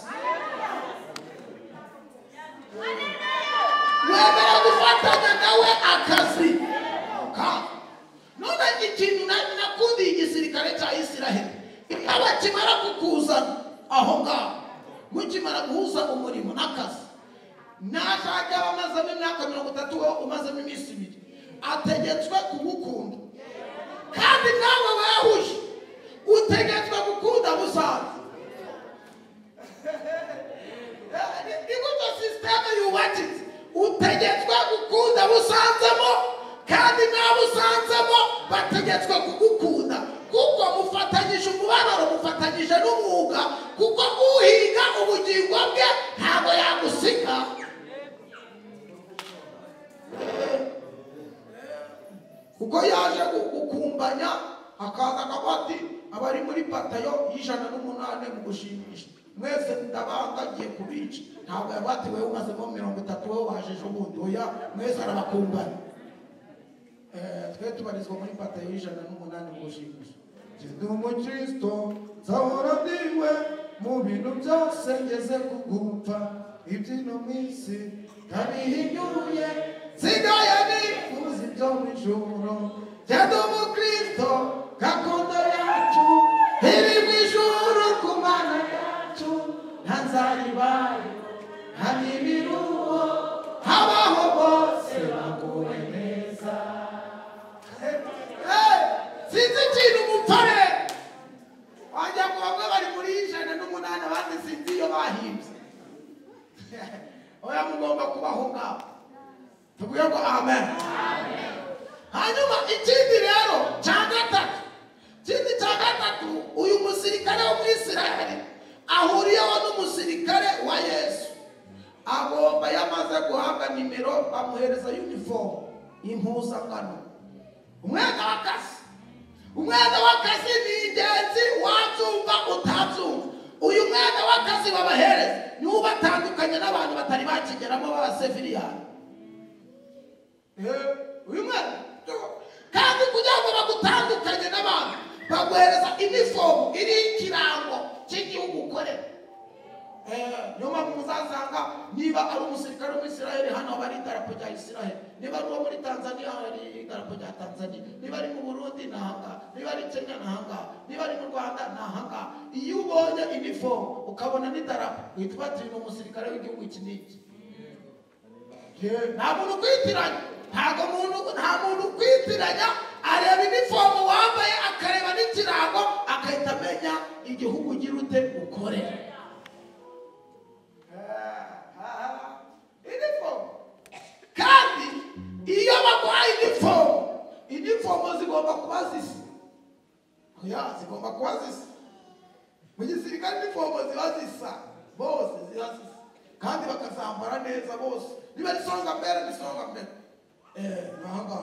Wemerewe gufatanya nawe akazi. None ikintu nakundi igisirikare cya Isirayeli abakimara kukuzana aho ngaho mukimara guhuza umurimo n'akazi, nashaka abamazemo imyaka 30 wowe umazemo iminsi 2 ategetswe kugukunda, kandi nawe wahuje utegetswe gukunda musaza. Iguzo sisiteme yubakitse utegetswe gukunda busanzemo, kandi nabo usanzemo bategetswe kugukunda, kuko mufatanyije umubabaro, mufatanyije n'umwuga, kuko uhiga ubugingo bwe ntabwo yagusiga. Kuko yaje gukumbanya akaza akabati abari muri batayo y'108 mu gushimisha mwese ndabangagiye kubica. Ntabwo yabati wewe umazemo 30 wowe wajeje ubundi, oya mwese arabakumbanya. Twe tubarizwa muri batayo y'108 mu gushimisha. Ndi umukristo nzahora ndiwe mu bintu byose ngeze kugupfa, ibyino mu isi ntabihinyuye, nsigaye nifuza ibyo mu ijuru. Ndi umukristo gakondo yacu iri mu ijuru ku Mana yacu, ntanzaribayo hanibiruho habaho bose baguwe neza. Sinzi ikintu umupfare wajya ngo bamwe bari muri 108 abandi sinzi iyo bahimbye. Oya mugomba kubaho ngaho. Tuvuge ngo amen. Hanyuma ikindi rero cya gatatu uyu musirikare wo muri Isiraheli ahuriyeho n'umusirikare wa Yesu. Agomba yamaze guhabwa nimero bamuhereza uniform impuzangano. Umwenda w'akazi ni ingenzi wabyumva utabyumva. Uyu mwenda w'akazi babahereza niwo batandukanye n'abantu batari bakigeramo b'abasiviliani. Uyu mwenda kandi kugira ngo bagutandukanye n'abantu baguhereza uniform iri ikirango cy'igihugu ukorera. Niyo mpamvu muzasanga niba ari umusirikare wo muri Isiraheli hano bari idarapo rya Isiraheli, niba ari uwo muri Tanzania hari idarapo rya Tanzania, niba ari mu Burundi nahanga, niba ari Kenya nahanga, niba ari mu Rwanda nahanga. Iyo ubonye uniform ukabona n'idarapo uhita ubati ni umusirikare w'igihugu iki n'iki. Nta muntu kwitiranya, nta muntu kwitiranya, areba uniform wambaye akareba n'ikirango akahita amenya igihugu ugira ute ukorera. Kandi iyo baguhaye uniform zigomba kuba zisa. Zigomba kuba zisa. Mu gisirikare uniform ziba zisa, bose ziba zisa. Kandi bakazambara neza bose. Niba ari songa mbere ni songa mbere. Nahanga.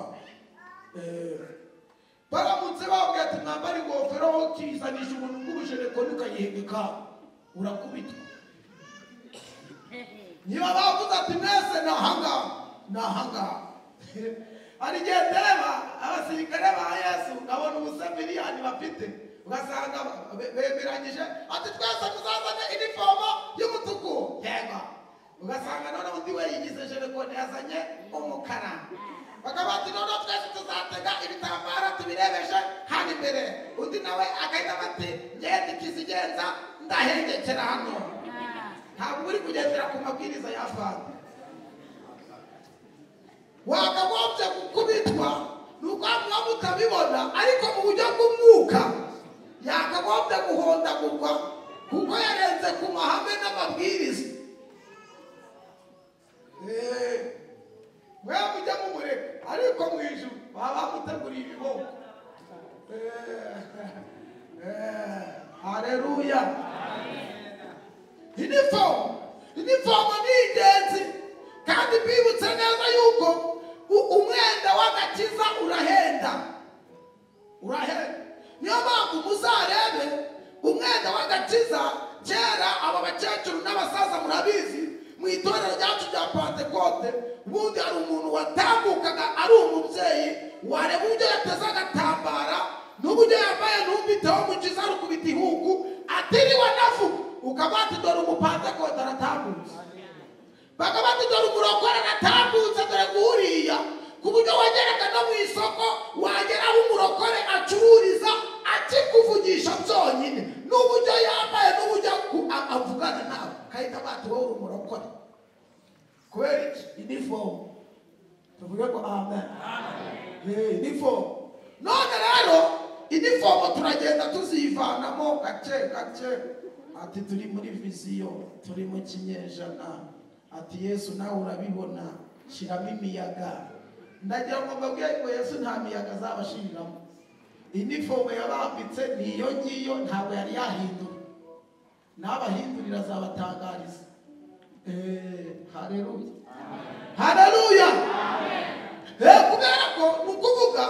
Baramutse babwiye ati mwambara ingofero kizanisha umuntu bw'ubujereko ukayihengeka urakubitwa. Niba bavuze ati mwese nahanga. Ari igihe ndeba abasirikare ba Yesu ngabona ubusamiliyani bafite, ugasanga bemeranyije ati twese tuzazane uniform y'umutuku. Yego. Ugasanga none undi we yigize jerekone yazanye umukara. Bakabati none twese tuzatega ibitambara tubirebeshe hano imbere. Undi nawe agahita bati ngende ikizigenza ndahengekera hano. Ntabwo uri kugendera ku mabwiriza ya Fanda. Wakagombye gukubitwa nuko muba mutabibona, ariko mu buryo bw'umwuka yakagombye guhondagurwa kuko yarenze ku mahame n'amabwiriza. Mwe mujya mumureka, ariko mu ijuru baba bamuteguriye ibiboko. Haleluya. Uniform ni ingenzi, kandi bibutse neza yuko umwenda w'agakiza urahenda. Niyo mpamvu muzarebe umwenda w'agakiza. Kera aba bakecuru n'abasaza murabizi mu itorero ryacu rya Pentecote, ubundi hari umuntu watambukaga ari umubyeyi, wareba uburyo yateze agatambara n'uburyo yambaye n'umbiteho mukiza rukubita ihugu atiriwe navuga, ukabati dore umupantekote aratambutse. Bakabati dore umurokore aratambutse dore guhuriya, ku buryo wageraga no mu isoko wagera aho umurokore acururiza akikuvugisha byonyine n'uburyo yambaye n'uburyo avugana nawe kahita bati wowe umurokore. Kubera iki? Uniform. Tuvuge ko amen. Uniform. None rero uniform turagenda tuzivanamo gake. Ati turi muri viziyo, turi mu kinyejana. Ati Yesu nawe urabibona, shiramo imiyaga. Ndagira ngo mbabwire ko Yesu nta miyaga azabashiriramo. Uniform yabambitse niyo ngiyo, ntabwo yari yahindura. N'abahindurira azabatangariza. Haleluya. Haleluya. Kubera ko nukuvuga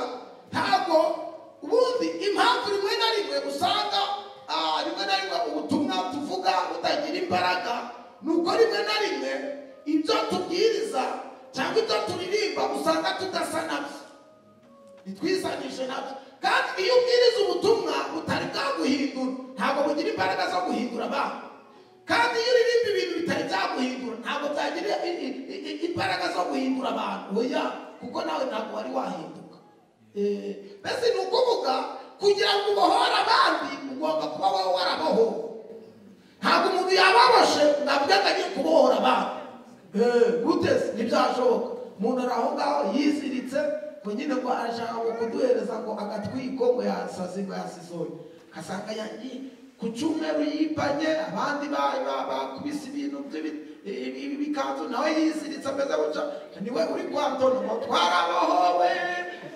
ntabwo ubundi impamvu rimwe na rimwe usanga rimwe na rimwe ubutumwa tuvuga butagira imbaraga, nuko rimwe na rimwe ibyo tubwiriza cyangwa ibyo turirimba usanga tudasa nabyo, nitwisanishe nabyo. Kandi iyo ubwiriza ubutumwa butari bwaguhindura ntabwo bugira imbaraga zo guhindura abantu. Kandi iyo uririmba ibintu bitari byaguhindura ntabwo byagira imbaraga zo guhindura abantu. Oya, kuko nawe ntabwo wari wahinduka. Mbese ni ukuvuga kugira ngo ubohore abandi ugomba kuba wowe warabohowe. ntabwo umuntu yababashe ndavuga ngo agiye kubohora abantu guteze ntibyashoboka. Umuntu ari aho ngaho yiziritse ngo nyine ngo arashaka ngo kuduhereza ngo agatwiko ngo yasaze ngo yasizoye, kasanga yagiye ku cyumweru yipanye, abandi bakubise ibintu ibikanzu nawe yiziritse ameze gutya, niwe uri kwantona ngo twarabohowe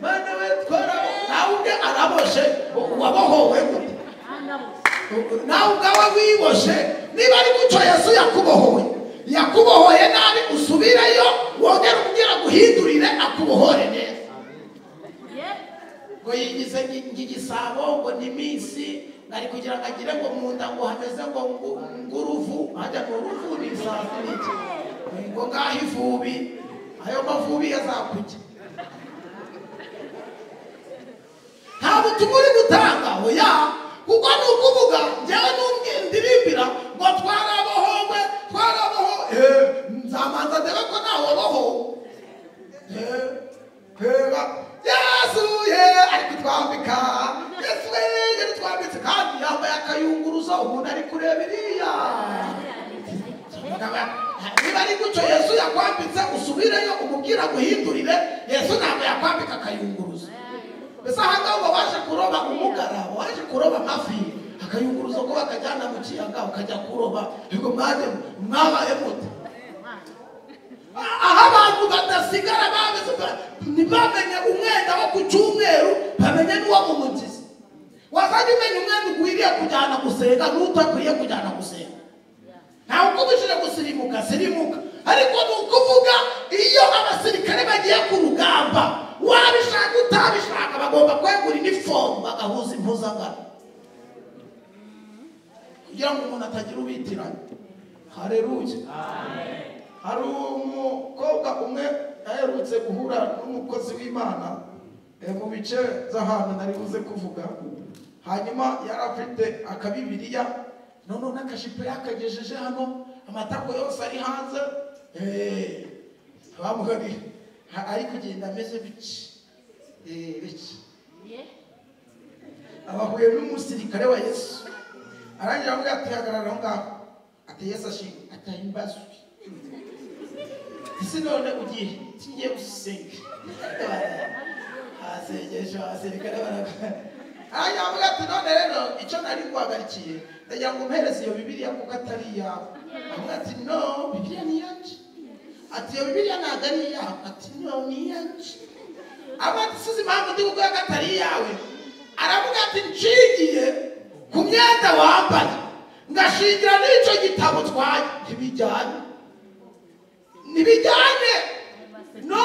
mane we twarabohowe. nawe ubwe araboshe, wabohowe gute? nawe ubwawe wiboshe. niba ari gutyo Yesu yakubohoye nabi, usubireyo wongera kugira guhindurire akubohore neza. ngo yigize nk'igisabo ngo ni minsi ari kugira ngo agire ngo munda ngo hameze ngo nguruvu, hajya ngo uruvu ni isazi n'iki ngo ngaho ivubi, ayo mavubi yazakujya. nta butumwa uri gutanga oya, kuko ni ukuvuga njyewe ndirimbira ngo twarabohowe nzamanza ndebe ko nawe wabohowe. Yesu ari kutwambika, Yesu yari twambitse kandi yambaye akayunguruzo, umuntu ari kureba iriya. niba ari gutyo Yesu yakwambitse usubireyo umubwira guhindurire. Yesu ntabwo yakwambika akayunguruzo. mbese aha ngaho waje kuroba umugara, waje kuroba amafi, akayunguruzo ko bakajyana mu kiyaga ukajya kuroba, ngo mwabaye mute? aho abantu badasigara ntibamenye umwenda wo ku cyumweru, bamenye n'uwo mu mugizi. wazajya umenya umwenda ukwiriye kujyana gusenga n'utakwiye kujyana gusenga. ntawe ukubujije gusirimuka, sirimuka. ariko ni ukuvuga iyo abasirikare bagiye ku rugamba, wabishaka utabishaka bagomba kwegura inifomu bagahuza impuzangano kugira ngo umuntu atagira ubitiranya. Haleluya. hari umukobwa umwe aherutse guhura n'umukozi w'Imana mu bice z'ahantu nari buze kuvuga. hanyuma yari afite akabibiriya, none n'akashipo yakagejeje hano, amatako yose ari hanze, bamugari ari kugenda ameze biki. abahuye n'umusirikare wa Yesu, arangira avuga ati hagarara aho ngaho, ati Yesu ashimwe, atahimbazwe. isi none ugiye kigiye gusenga asengesha abasirikare arangira avuga ati none rero icyo nari guhagarikiye ndagira ngo mpereze iyo Bibiliya kuko atari iyawe. avuga ati no, Bibiliya ni iyanjye. ati iyo Bibiliya ntabwo ari iyawe. ati no, ni iyanjye. ati sizi impamvu ndi kuko atari iyawe. aravuga ati nshingiye ku myenda wambaye, ngashingira n'icyo gitabo twaye, ntibijyane no,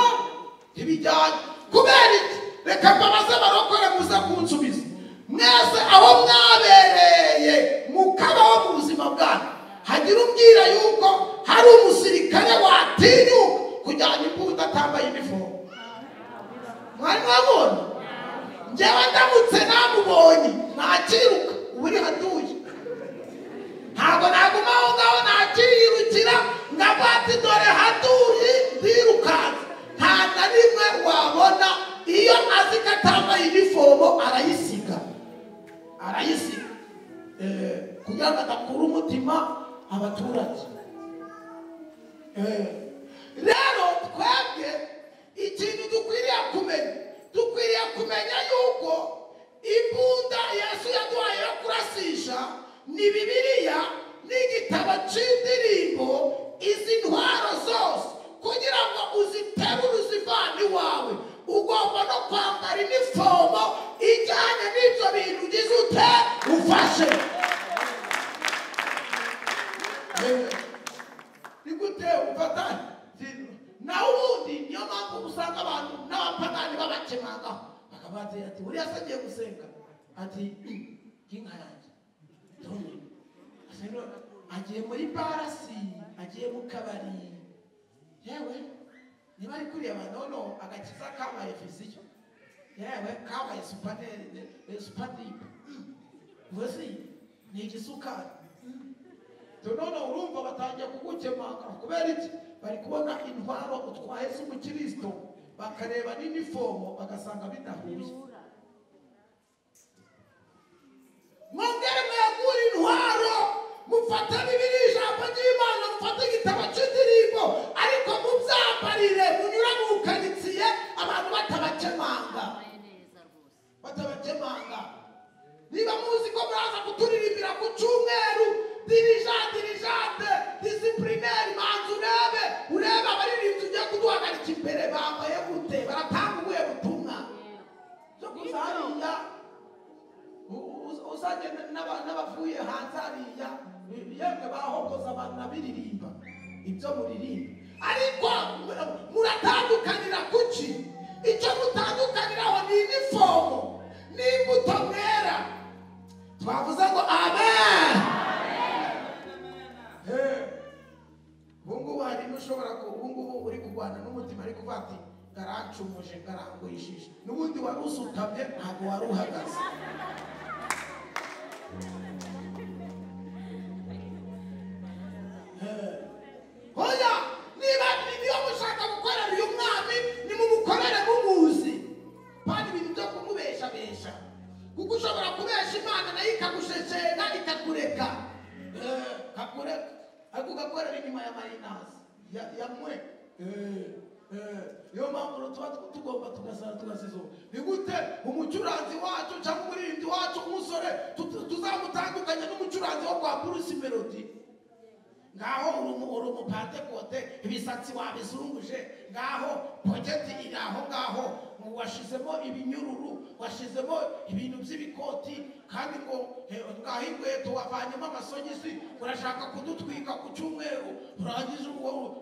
ntibijyane. kubera iki? reka mbabaze barokore muze kunsubiza. mwese aho mwabereye mukabaho mu buzima bwanyu, hagira umbwira yuko hari umusirikare watinyuka kujyana imbunda atambaye inifomu. mwari mwabonye? njyewe ndamutse namubonye nakiruka, ubu uri hatuye. ntabwo naguma aho ngaho nakiyirukira ngafata dore hatuye ndirukanze. nta na rimwe wabona iyo azi ko atambaye inifomu arayisiga kugira ngo adakura umutima abaturage. rero twebwe ikintu dukwiriye kumenya yuko imbunda Yesu yaduhaye yo kurasisha ni Bibiliya n'igitabo cy'indirimbo. izi ntwaro zose kugira ngo uziterure uzivane iwawe, ugomba no kwambara inifomo ijyanye n'ibyo bintu ugize ute ufashe. ni gute ufatanye nawe ubundi? niyo mpamvu usanga abantu n'abapagani babakemanga bakabatera ati uriya se agiye gusenga, ati nk'inka yanjye agiye muri barasi, agiye mu kabari. yewe niba ari kureba nono agakiza kabaye fiziyo, yewe kabaye supadipe wese ni igisukari. none urumva batangiye kugukemanga. kubera iki? bari kubona intwaro utwaye z'umukristo, bakareba n'inifomo bagasanga bidahuye. mwongere mwegure intwaro, mufate muzahogoza abantu nabiririmba ibyo muririmba, ariko muratandukanira kuki? Icyo mutandukaniraho ni inifomo n'imbuto mwera. Twavuze ngo amen. Ubungubu hari n'ushobora ko ubungubu uri kurwana n'umutima ariko uvuga ati ngarancumuje ngarangurishije, n'ubundi wari usutamye ntabwo wari uhagaze. Hoya niba mushaka gukorera uyu mwami nimumukorere mumuzi, kandi ibintu byo kumubeshabesha, kuko ushobora kubesha Imana nayo ikagusheshera ikakureka, kakureka ariko ugakorera inyuma ya mayinazi yamwe. Niyo mpamvu tuba tugomba tugasara tugasizo. Ni gute umucuranzi wacu cyangwa umuririmbyi wacu umusore tuzamutandukanya n'umucuranzi wo kwa Bruce Melody? Ngaho uri umupantekote, ibisatsi wabizunguje, ngaho pojeti iri aho ngaho, washizemo ibinyururu, washizemo ibintu by'ibikoti, kandi ngo ngaho inkweto wavanyemo amasogisi, urashaka kudutwika ku cyumweru, urangije ngo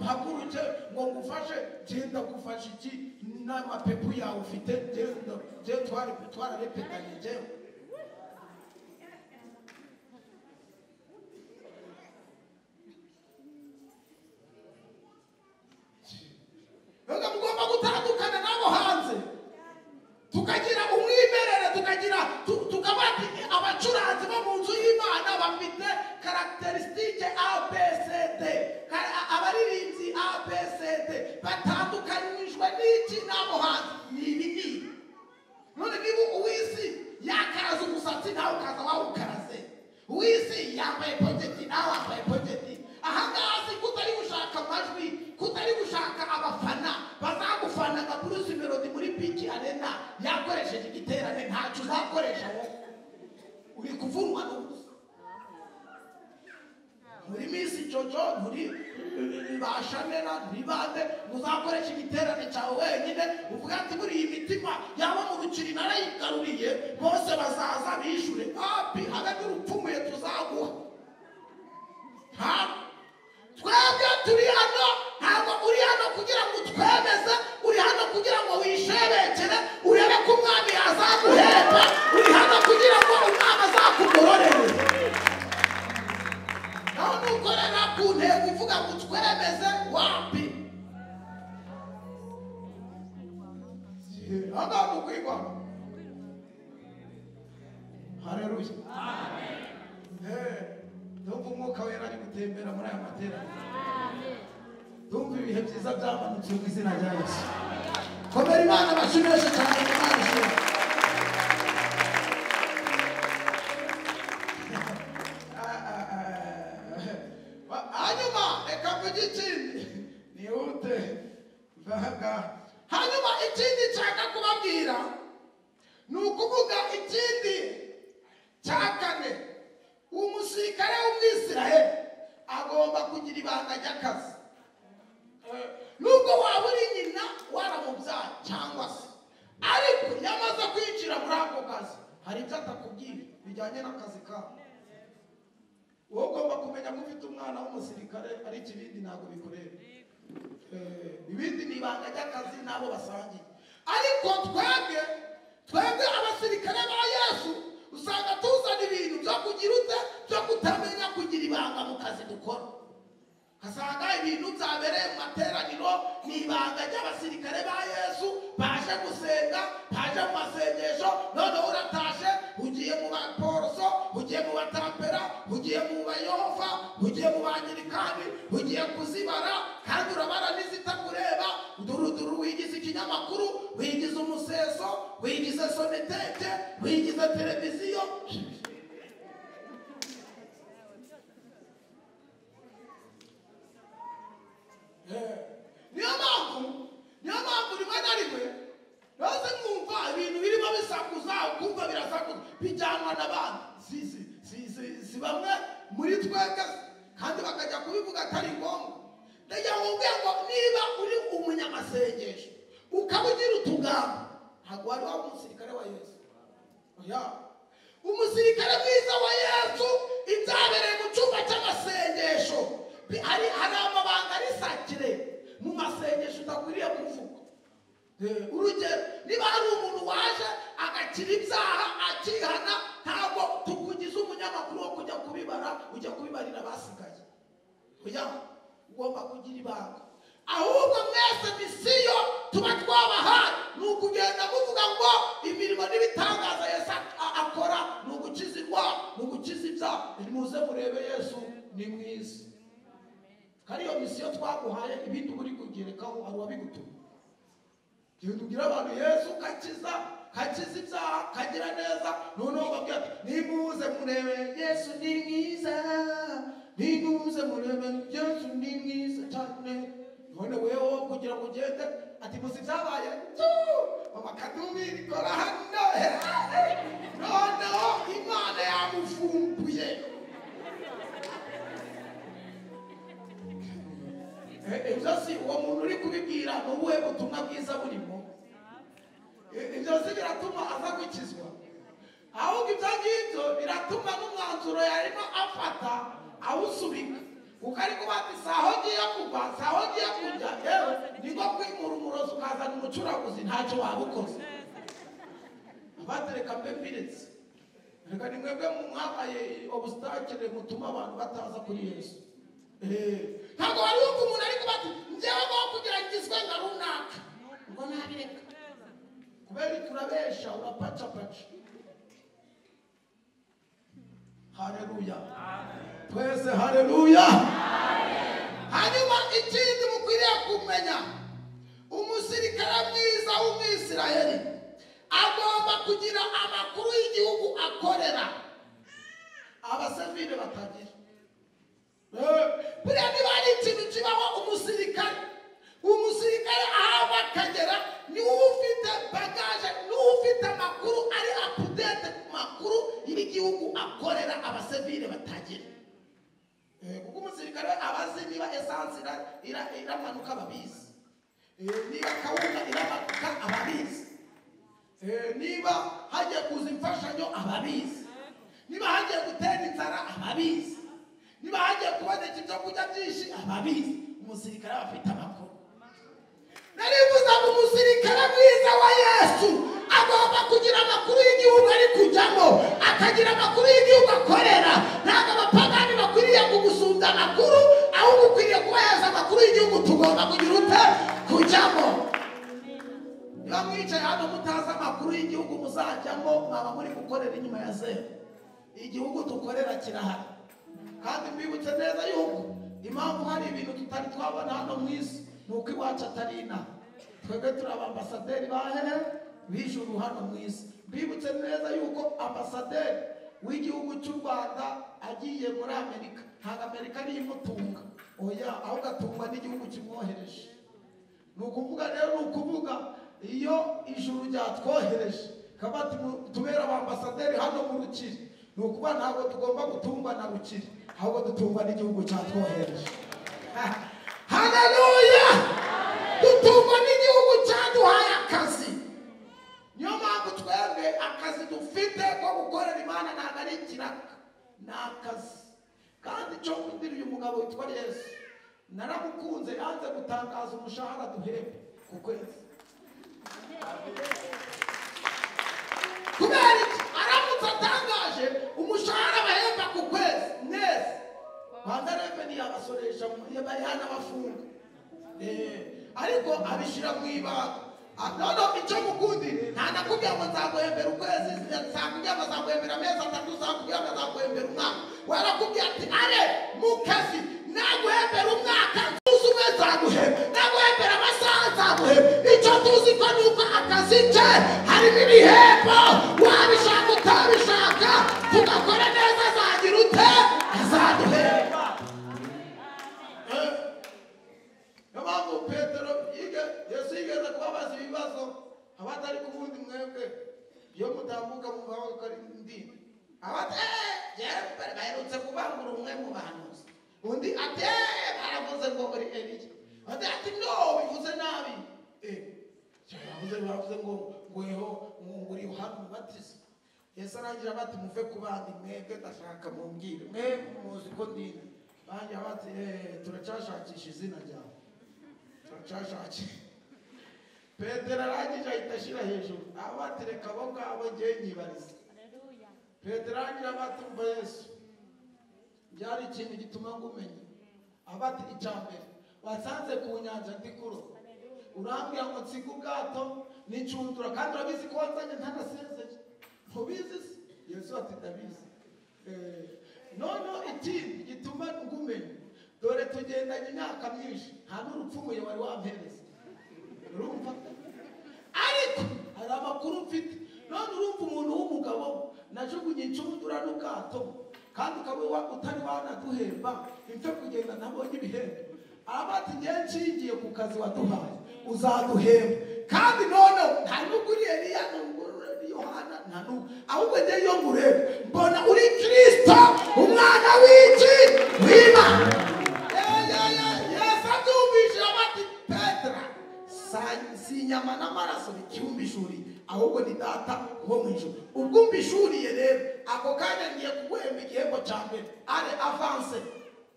mpaguruke ngo ngufashe. Genda gufasha iki? N'amapepu yawe ufite, genda twararepetanye jewe. Nubwo mugomba gutandukana nabo hanze, tukagira umwimerere, tukabati abacuranzi bo mu nzu y'Imana bafite karakterisitike ABCD, abaririmbyi ABCD batandukanyijwe n'iki nabo hanze? Ni ibi. None niba uw'isi yakaraza umusatsi nawe ukaza wawukaraze, uw'isi yambaye pojeti nawe wambaye pojeti, ahangaha si kutari gushaka amajwi, kutari gushaka abafana bazagufana nka Bruce Melody muri Piki Arena yakoresheje igiterane, ntacyo uzakoresha wowe, uri kuvunwa n'ubusa. Muri Miss Jojo, muri bashanera, muri bande, muzakoresha igiterane cyawe wenyine, uvuga ati muri iyi mitima yaba mu rukiri narayigaruriye, bose bazaza bishure. Happy habe n'urupfumuye tuzaguha. Twebwe turi hano, ntabwo uri hano kugira ngo utwemeze, uri hano kugira ngo wisherekere, urebe ko umwami azaguhemba, uri hano kugira ngo umwami azakugororere. Naho nukorera ku ntego uvuga ngo twemeze, wapi? Hano mukwigwa. Haleluya. Amen. Ndumva umwuka wera ari gutembera muri aya materaniro. Ndumva ibihe byiza byamanutse mu izina rya Yesu. Komera Imana bashimishe cyane Imana ishimwe. Hanyuma reka mvuge ikindi nihute vaga. Hanyuma ikindi nshaka kubabwira ni ukuvuga ikindi cya kane. Umusirikare w'Umwisiraheli agomba kugira ibanga ry'akazi. Nubwo waba uri nyina waramubyaye cyangwa se, ariko yamaze kwinjira muri ako kazi hari ibyo atakubwira bijyanye n'akazi kawe. Wowe ugomba kumenya ko ufite umwana w'umusirikare, ariko ibindi ntabwo bikureba. Ibindi ni ibanga ry'akazi nabo basangiye. Ariko twebwe abasirikare ba Yesu usanga tuzana ibintu byo kugira ute, byo kutamenya kugira ibanga mu kazi dukora. Kasanga ibintu byabereye mu materaniro ni ibanga ry'abasirikare ba Yesu, baje gusenga, baje mu masengesho, none uratashe ugiye mu baporoso, ugiye mu batampera, ugiye mu bayehova, ugiye mu bangirikani, ugiye kuzibara, kandi urabara n'izitakureba. Duruduru wigize ikinyamakuru, wigize umuseso, wigize soneteke, wigize televiziyo. Niyo mpamvu rimwe na rimwe naze mwumva ibintu birimo bisakuza, ukumva birasakuza bijyanwa n'abandi. Si bamwe muri twebwe kandi bakajya kubivuga atari ngombwa. Ndajya nkubwira ngo niba uri umunyamasengesho ukaba ugira utugamba, ntabwo wari waba umusirikare wa Yesu. Umusirikare mwiza wa Yesu inzabereye mu cyumba cy'amasengesho hari amabanga arisakire mu masengesho utakwiriye kuvuga. Urugero, niba hari umuntu waje agakira ibyaha akihana, ntabwo tukugize umunyamakuru wo kujya kubibara, ujya kubibarira abasigaye. Ugomba kugira ibanga. Ahubwo mwese misiyo tuba twabahaye ni ukugenda muvuga ngo imirimo n'ibitangaza Yesu akora ni ugukiza indwara, ni ugukiza ibyaha. Nimuze murebe Yesu ni mwiza. Kariyo misiyo twaguhaye, ibindi uri kugerekaho ari uwabigutumye. Genda ubwire abantu Yesu kakiza ibyaha, kagira neza. Noneho babwira ati nimuze murebe Yesu ni mwiza, nimuze murebe Yesu ni mwiza cyane. None wewe kugira ngo ugende ati muzi byabaye mama kadubiri kora hano. Noneho Imana yamufumbuye. Ibyo si uwo muntu uri kubibwira ni ubuhe butumwa bwiza burimo? Ibyo si biratuma aza gukizwa? Ahubwo ibyo ngibyo biratuma n'umwanzuro yarimo afata awusubika. Kuko ari kubati saho giye kugwa, saho giye kujya, yewe niko kwimura umurozi ukazana umucuraguzi, ntacyo wabukoze. Abatereka mbe mbiretse, reka ni mwebwe mwabaye obustakire mutuma abantu bataza kuri Yesu. Ntabwo wari wumva umuntu ari kubati njyewe ngo kugira ngizwe na runaka ngo nabireka, kubera turabesha urapacapaca. Haleluya, twese haleluya. Hanyuma ikindi mukwiriye kumenya, umusirikare mwiza w'Umwisirayeli agomba kugira amakuru y'igihugu akorera abasivile batagira. Buriya niba ari ikintu kibaho umusirikare aho akagera niwe ufite bagaje, niwe ufite amakuru ari update ku makuru y'igihugu akorera abasivile batagira. Kuko umusirikare abazi niba esansi iramanuka ababizi, niba kawunga iramanuka ababizi, niba hagiye kuza imfashanyo ababizi, niba hagiye gutera inzara ababizi, niba hagiye kuboneka ibyo kurya byinshi ababizi. Umusirikare afite amakuru. Narivuza ngo umusirikare mwiza wa Yesu agomba kugira amakuru y'igihugu ari kujyamo, akagira amakuru y'igihugu akorera. Ntabwo abapagani bakwiriye kugusumbya amakuru, ahubwo ukwiriye kubahereza amakuru y'igihugu tugomba kugira ute kujyamo. Niba mwicaye hano mutazi amakuru y'igihugu muzajyamo, mwaba muri gukorera inyuma ya zeru. Igihugu dukorera kirahari, kandi mbibutse neza yuko impamvu hari ibintu tutari twabona hano mu isi ni uko iwacu atari inaha. Twebwe turi abambasaderi bahehe b'ijuru hano mu isi. Mbibutse neza yuko ambasaderi w'igihugu cy'u Rwanda agiye muri Amerika, ntabwo Amerika niyo imutunga, oya, ahubwo atungwa n'igihugu kimwohereje. Ni ukuvuga rero, ni ukuvuga iyo ijuru ryatwohereje kabati tubera abambasaderi hano mu Rukiri, ni ukuvuga ntabwo tugomba gutungwa na Rukiri, ahubwo dutungwa n'igihugu cyatwohereje. Haleluya, dutungwa n'igihugu cyaduhaye akazi. Niyo mpamvu twebwe akazi dufite ko gukorera Imana ntabwo ari ikiraka, ni akazi. Kandi cyo kundira uyu mugabo witwa Yesu naramukunze, yanze gutangaza umushahara duhembe ku kwezi. Kubera iki? Aramutse atangaje umushahara bahemba ku kwezi neza, Rwanda Revenue yabasoresha bari hano abafunga. Ariko abishyira mu ibanga. Noneho icyo mukundi ntanakubwira ngo nzaguhembera ukwezi, nzakubwira ngo nzaguhembera amezi atatu, nzakubwira ngo nzaguhembera umwaka. Warakubwira ati are mu kazi naguhembera umwaka, ntuzi umwe nzaguhemba, naguhembera amasaha nzaguhemba. Icyo tuzi ko ni uko akazi ke harimo ibihembo, wabishaka utabishaka, tugakora neza azagira ute azaduhemba. Niyo mpamvu Petero Yesu yigeze kubabaza ibibazo abatari kuvundi mwebwe iyo mutambuka mu baho kari ndindi. Abate baherutse kubangura umwe mu bahanuzi, undi ate baravuze ngo uri Eliya, ati no bivuze nabi. Bavuze ngo ngweho uri Yohana Umubatiza. Yesu arangira bati muve ku bandi mwebwe ndashaka mumbwire mwe muzi ko ndinde bangira bati turacashakisha izina ryawe turacashakisha. Petero arangije ahita ashyira hejuru abati reka abo ngabo ngewe nyibariza. Petero arangira bati umva Yesu byari ikintu gituma ngumenya abati icya mbere wasanze ku nyanja ndi kuroba urambwira ngo nsiga ubwato n'incundura kandi urabizi ko wanzanye ntanasezeye ntubizi se? Yesu ati ndabizi. None ikindi gituma ngumenya dore tugendanye imyaka myinshi nta n'urupfumuye wari wampereza urumva ariko hari amakuru mfite. None urumva umuntu w'umugabo najugunye incundura n'ubwato kandi ukaba utari wanaduhemba imfe kugenda ntabonye ibihembo. Abati ngiye nshingiye ku kazi waduhaye uzaduhemba kandi none nta n'ubwo uri Eliya n'uri Yohana nta n'ubwo ahubwo ngiye iyo ngurebe mbona uri Kristo umwana w'iki w'Imana. Yesu abyumvise abati Petero si inyama n'amaraso bikiwumbishuriye ahubwo ni data wo mu ijuru. Ubwo mbishuriye rero ako kanya ngiye kuguhemba igihembo cya mbere ari avanse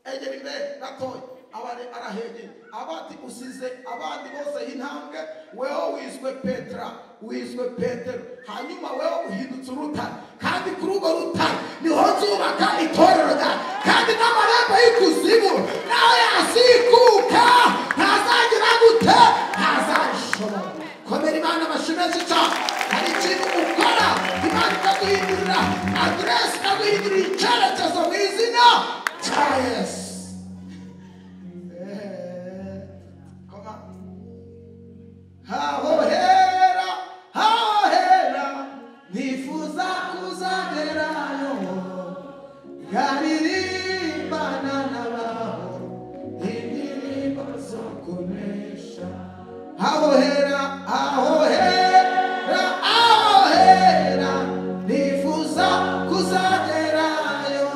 egera imbere gatoya abari arahegeye abati usize abandi bose intambwe weho wiswe Petra wiswe Petero hanyuma weho uhindutse urutare kandi kuri urwo rutare niho nzubaka itorero ryawe kandi n'amarembo y'ikuzimu nawe yasikuka ntazagira gute ntazabishobora. Komera Imana amashyi menshi cyane. Hari ikintu ukora Imana ikaguhindurira aderesi ikaguhindurira icyerekezo mu izina cya Yesu. Hahera nifuza kuzagerayo yaririmbana n'abaho indirimbo zo kunesha. Ahohera nifuza kuzagerayo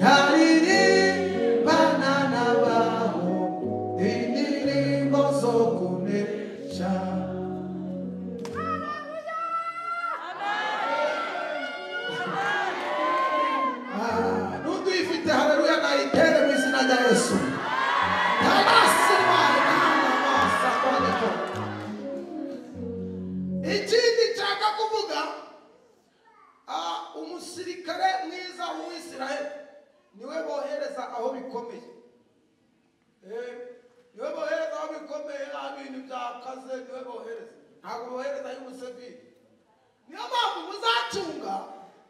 yaririmbana n'abaho indirimbo zo kunesha. Nuduyifite haleluya nayitere mu izina rya Yesu. Ikindi nshaka kuvuga umusirikare mwiza w'Isiraheli niwe bohereza aho bikomeye. Niwe bohereza aho bikomeye ibintu byakaze niwe bohereza ntabwo bohereza y'Umuseveni. Niyo mpamvu muzacunga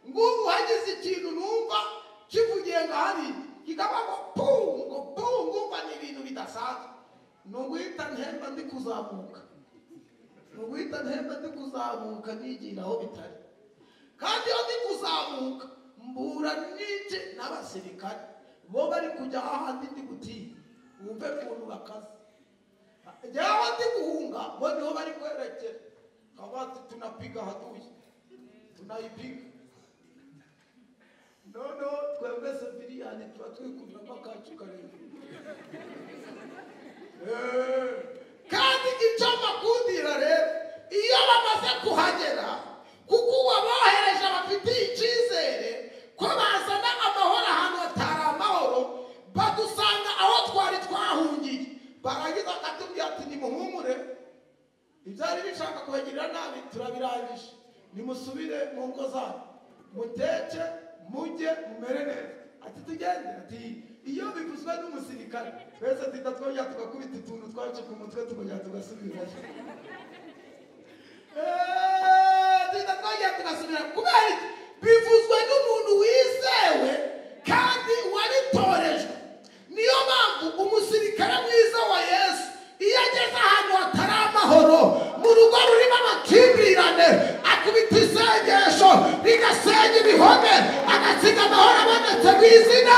ngubu hagize ikintu numva kivugiye ngo hari kikaba ngo ngumva ni ibintu bidasanzwe nuguhita ntihemba ndi kuzamuka nigira aho bitari kandi iyo ndi kuzamuka mbura n'iki n'abasirikare bo bari kujya ahandi ndi gutinya wumve ukuntu bakaze. Jyaho ndi guhunga bo niho bari kwerekera kabati tunapiga haduye tunayipiga. Noneho twebwe seviriyani tuba twikuriramo akacu karindwi. Kandi icyo makundira rero iyo bamaze kuhagera kuko uwabohereje bafitiye icyizere ko bazana amahoro ahantu hatari amahoro badusanga aho twari twahungiye barangiza bakatubwira ati nimuhumure ibyari bishaka kubagirira nabi turabirangije nimusubire mu ngo zanyu muteke mujye mumere neza. Ati tugende ati iyo bivuzwe n'umusirikare twese duhita twongera tugakubita utuntu twacu ku mutwe tukongera tugasubirayo. Duhita twongera tugasubira kubera iki bivuzwe n'umuntu wizewe kandi waritorejwe. Niyo mpamvu umusirikare mwiza wa Yesu iyo ageze ahantu hatari amahoro mu rugo rurimo amakimbirane akubita isengesho rigasenya ibihome agasiga amahoro abonetse mu izina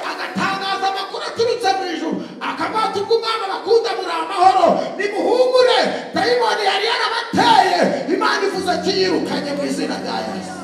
agatangaza amakuru aturutse mu ijuru akabata ubw'umwami abakunda muri amahoro nimuhumure dayimoni yari yarabateye Imana ivuze ko yirukanye mu izina rya Yesu.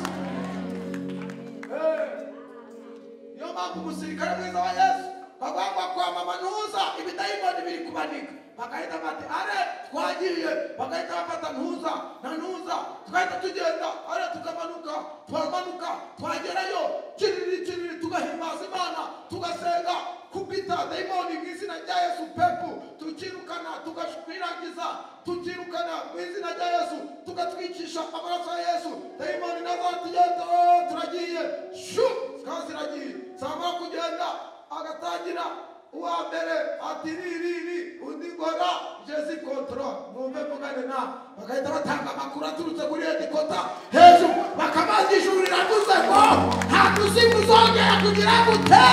Niyo mpamvu umusirikare mwiza wa Yesu bagomba kwamama ntuza ibidayimoni biri kubanika bagahita bati are twagiye, bagahita bafata ntuza na ntuza, tugahita tugenda are tukamanuka, twamanuka twagerayo kiriri tugahimbaza Imana, tugasenga kubita dayimoni mu izina rya Yesu, pepu tukirukana, tugashwiragiza tukirukana mu izina rya Yesu, tugatwikisha amaraso ya Yesu, dayimoni nazatiyeta turagiye shu kaziragiye, samara kugenda agatangira uwa mbere ati riri undi gora Jezi control mumbe mugane na bagahita batanga amakuru aturutse kuri Edikota hejuru, bakamaza ijuru riravuze ngo nta kuzimu zongera kugira gute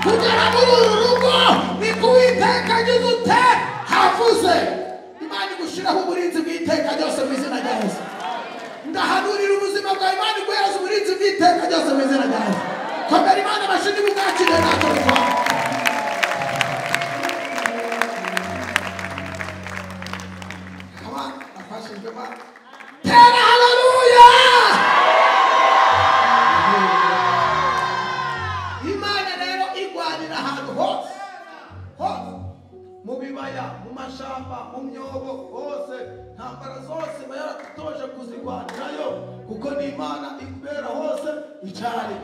kugera muri uru rugo, ni kuwiteka agize ute havuze. Imana igushiraho uburinzi bw'iteka ryose mu izina rya Yesu. Ndahanurira ubuzima bwa Imana iguhereza uburinzi bw'iteka ryose mu izina rya Yesu. Komera Imana amashini bugakire natwe twa Tera haleluya. Imana rero igwanira ahantu hose mu bibaya, mu mashamba, mu myobo hose, ntambara zose bayaratutoje kuzigwanirayo kuko ni Imana ibera hose icari.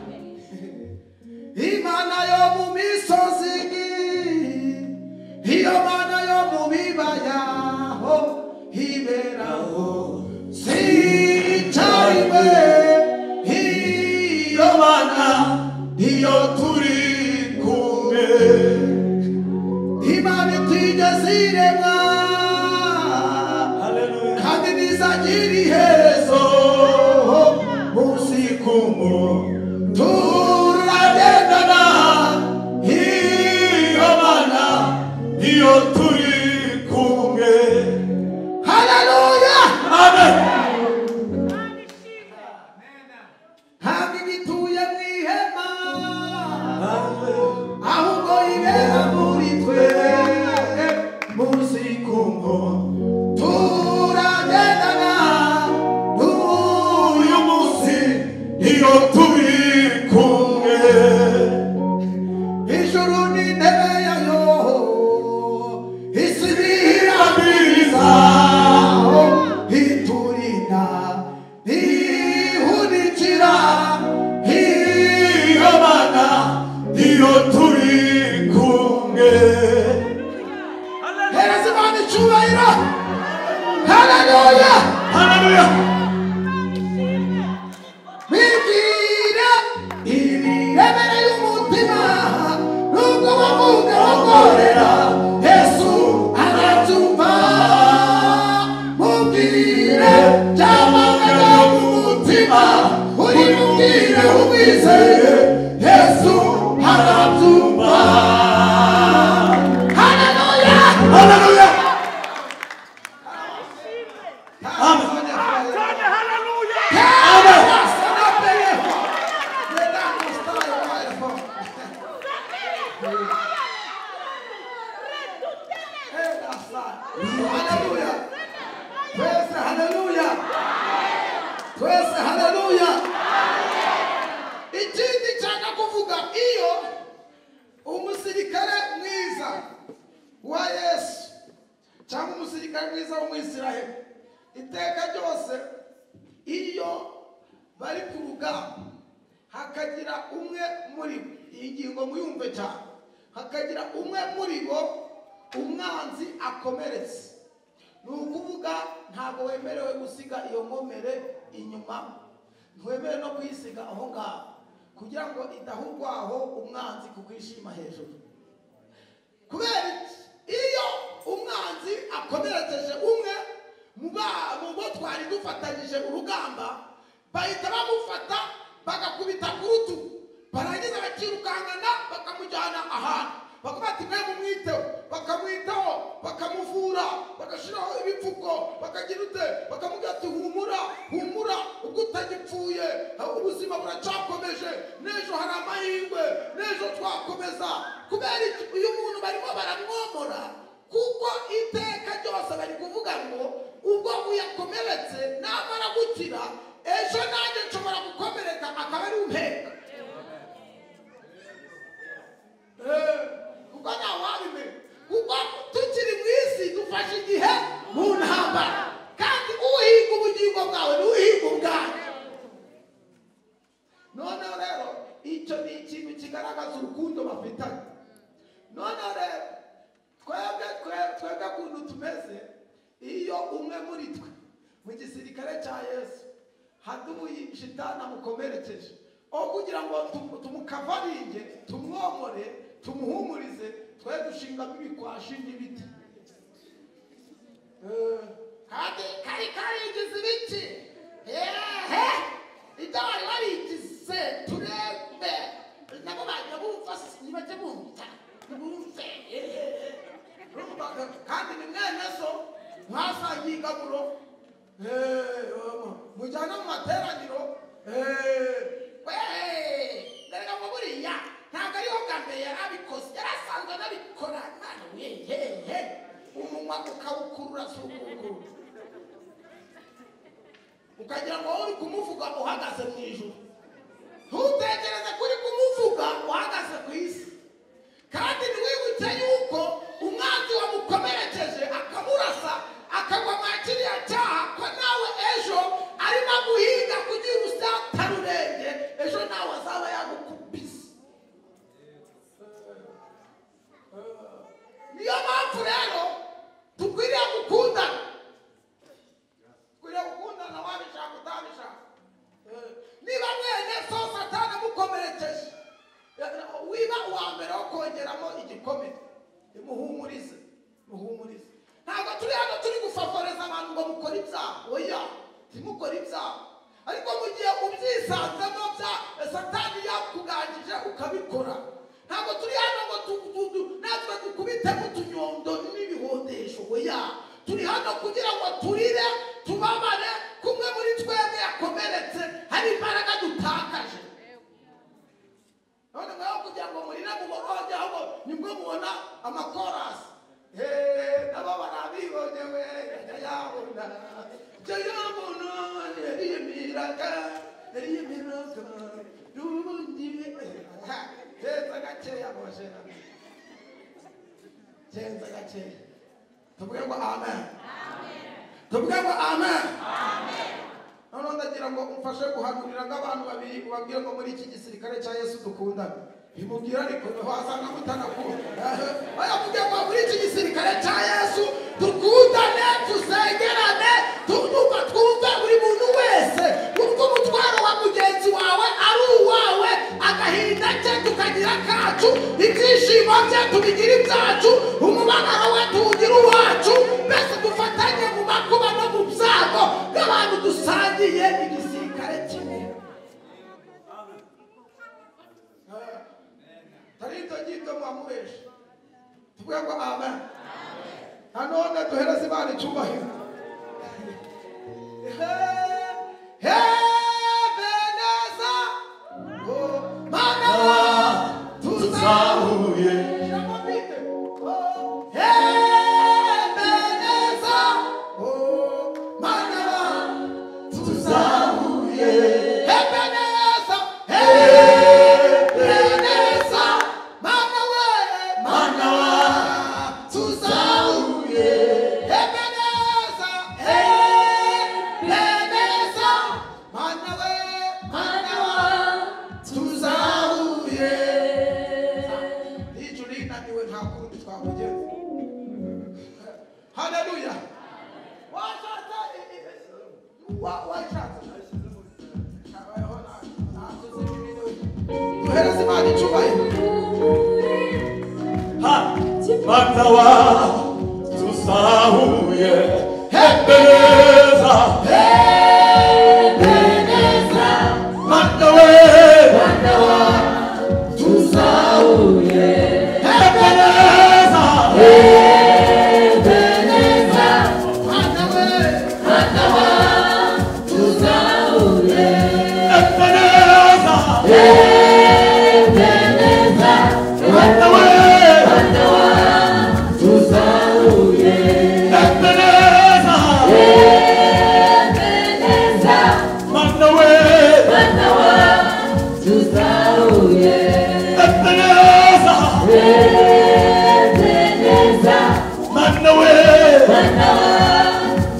Imana yo mu misozi, iyo Mana yo mu bibaya ho iberaho sicariwe, iyo Mana iyo turi kumwe. Imana itigeze iremwa kandi ntizagira iherezo, munsi kumu turagendana, iyo Mana iyo turi kumwe. Haleluya, amen. Ntabwo igituye mu ihema, ahubwo ibera muri twe, munsi kumvo turagendana, n'uyu munsi iyo turi kumwe. Ijuru ni intebe yayo, isi birabiriza, iturinda ihunikira, iyo Mana iyo turi kumwe. Hereza Imana icyubahiro. Haleluya, haleluya. Bibwira ibiremereye umutima, nubwo bavuga bagorera, Yesu arabyumva. Mubwire byamagana mu mutima, uri mubwire umwizeye, Yesu arabyumva. Haleluya, haleluya. Amen. Haleluya. Twese haleluya. Twese haleluya. Ikindi cyaka kuvuga, iyo umusirikare mwiza wa Yesu cyangwa umusirikare mwiza w'Umwisiraheli, iteka ryose iyo bari ku rugamba hakagira umwe muri bo, iyi ngingo muyumve cyane, hakagira umwe muri bo umwanzi akomeretse, ni ukuvuga ntabwo wemerewe gusiga iyo nkomere inyuma, ntiwemerewe no kuyisiga aho ngaho kugira ngo idahurwaho umwanzi kukwishima hejuru. Kubera iyo umwanzi akomerekeje umwe mu bo twari dufatanyije urugamba, bahita bamufata bagakubita ku rutugu, barangiza bakirukankana bakamujyana ahantu, bakabati mwe mumwiteho, bakamwitaho, bakamuvura, bagashiraho ibipfuko, bakagira ute, bakamubwira ati humura, humura, ubwo utagipfuye ubuzima buracyakomeje, n'ejo hari amahirwe, n'ejo twakomeza. Kubera uyu muntu barimo baramwomora, kuko iteka ryose bari kuvuga ngo ubwo uyakomeretse namara gukira, ejo nanjye nshobora gukomereka akaba ari umpeka. Kuko ntawe wabimenya, kuko tukiri mu isi dufata umwe muri twe mu gisirikare cya Yesu haduyi shitani amukomerekeje, aho kugira ngo tumukavaringe, tumwomore, tumuhumurize, twe dushingamo ibikwashi n'ibiti. Kandi kari karigize ibiki ibyo bari barigize turebe nabo bajya bumva ntibajya bumva ntibumve. Kandi ni mwene so mwasangiye igaburo mujyana mu materaniro garega ngo buriya ntabwo ariho bwa mbere yari abikoze, yari asanzwe anabikora. Mwana we umunwa ukawukurura si ukukuru ukagira ngo uri kumuvuga uhagaze mu ijuru. Ntutekereze kuri kumuvuga uhagaze ku isi. Kandi ntiwibutse yuko umwanzi wamukomerekeje akamurasa akagwa mu kiriya cyaha, ko nawe ejo arimo guhiga kugira usatarurenge, ejo nawe azaba yagukubise. Niyo mpamvu rero dukwiriye gukundana. Dukwiriye gukundana wabishaka utabishaka. Niba mwene so Satani amukomerekeje, wiba uwa mbere wo kongeramo igikomere, muhumurize. Ntabwo turi hano turi gufavoreza abantu ngo mukore ibyaha, oya ntimukore ibyaha. Ariko mu gihe ubyisanzemo bya Satani yakugangije ukabikora, ntabwo turi hano ngo natwe dukubitemo utunyondo n'ibihondesho, oya turi hano kugira ngo turire, tubabare. Kumwe muri twebwe yakomeretse, hari imbaraga dutakaje. None ngaho kugira ngo murire muboroge, ahubwo nibwo mubona amakorasi nabo barabibonyewe yayabona yariyemiraga n'ubundi genza gakeya bojena, genza gakeya. Tuvuge ngo amen, tuvuge ngo amen. Noneho ndagira ngo umfashe guhanurira nk'abantu babiri, ubabwire ngo muri iki gisirikare cya Yesu dukundana. Bimubwira ariko wasanga mutanakunda. Bayavuge ngo muri iki gisirikare cya Yesu dukundane, tusengerane, twumve buri muntu wese urwo umutwaro wa mugenzi wawe ari uwawe, agahinda ke tukagira kacu, ibyishimo bye tubigira ibyacu, umubabaro we tuwugira uwacu, mbese dufatanye mu makuba no mu byago bw'abantu dusangiye igisirikare kimwe. Tari ibyo ngibyo mwamubesha. Tuvuge ngo amen. Nanone duhereze Imana icyubahiro. Ebeneza Mana tuzahuye. Ebeneza Mana tuzahuye. Ebeneza Mana tuzahuye. Ebeneza tuzahuye. Ijuru rinaniwe nta kundi twamugeze. Haleluya. Duhereze Imana icyubahiro. Matawa tuzahuye. Ebeneza Matawa tuzahuye. Ebeneza Matawa tuzahuye. Ebeneza Matawa tuzahuye. Ebeneza Matawa tuzahuye. Ebeneza Matawa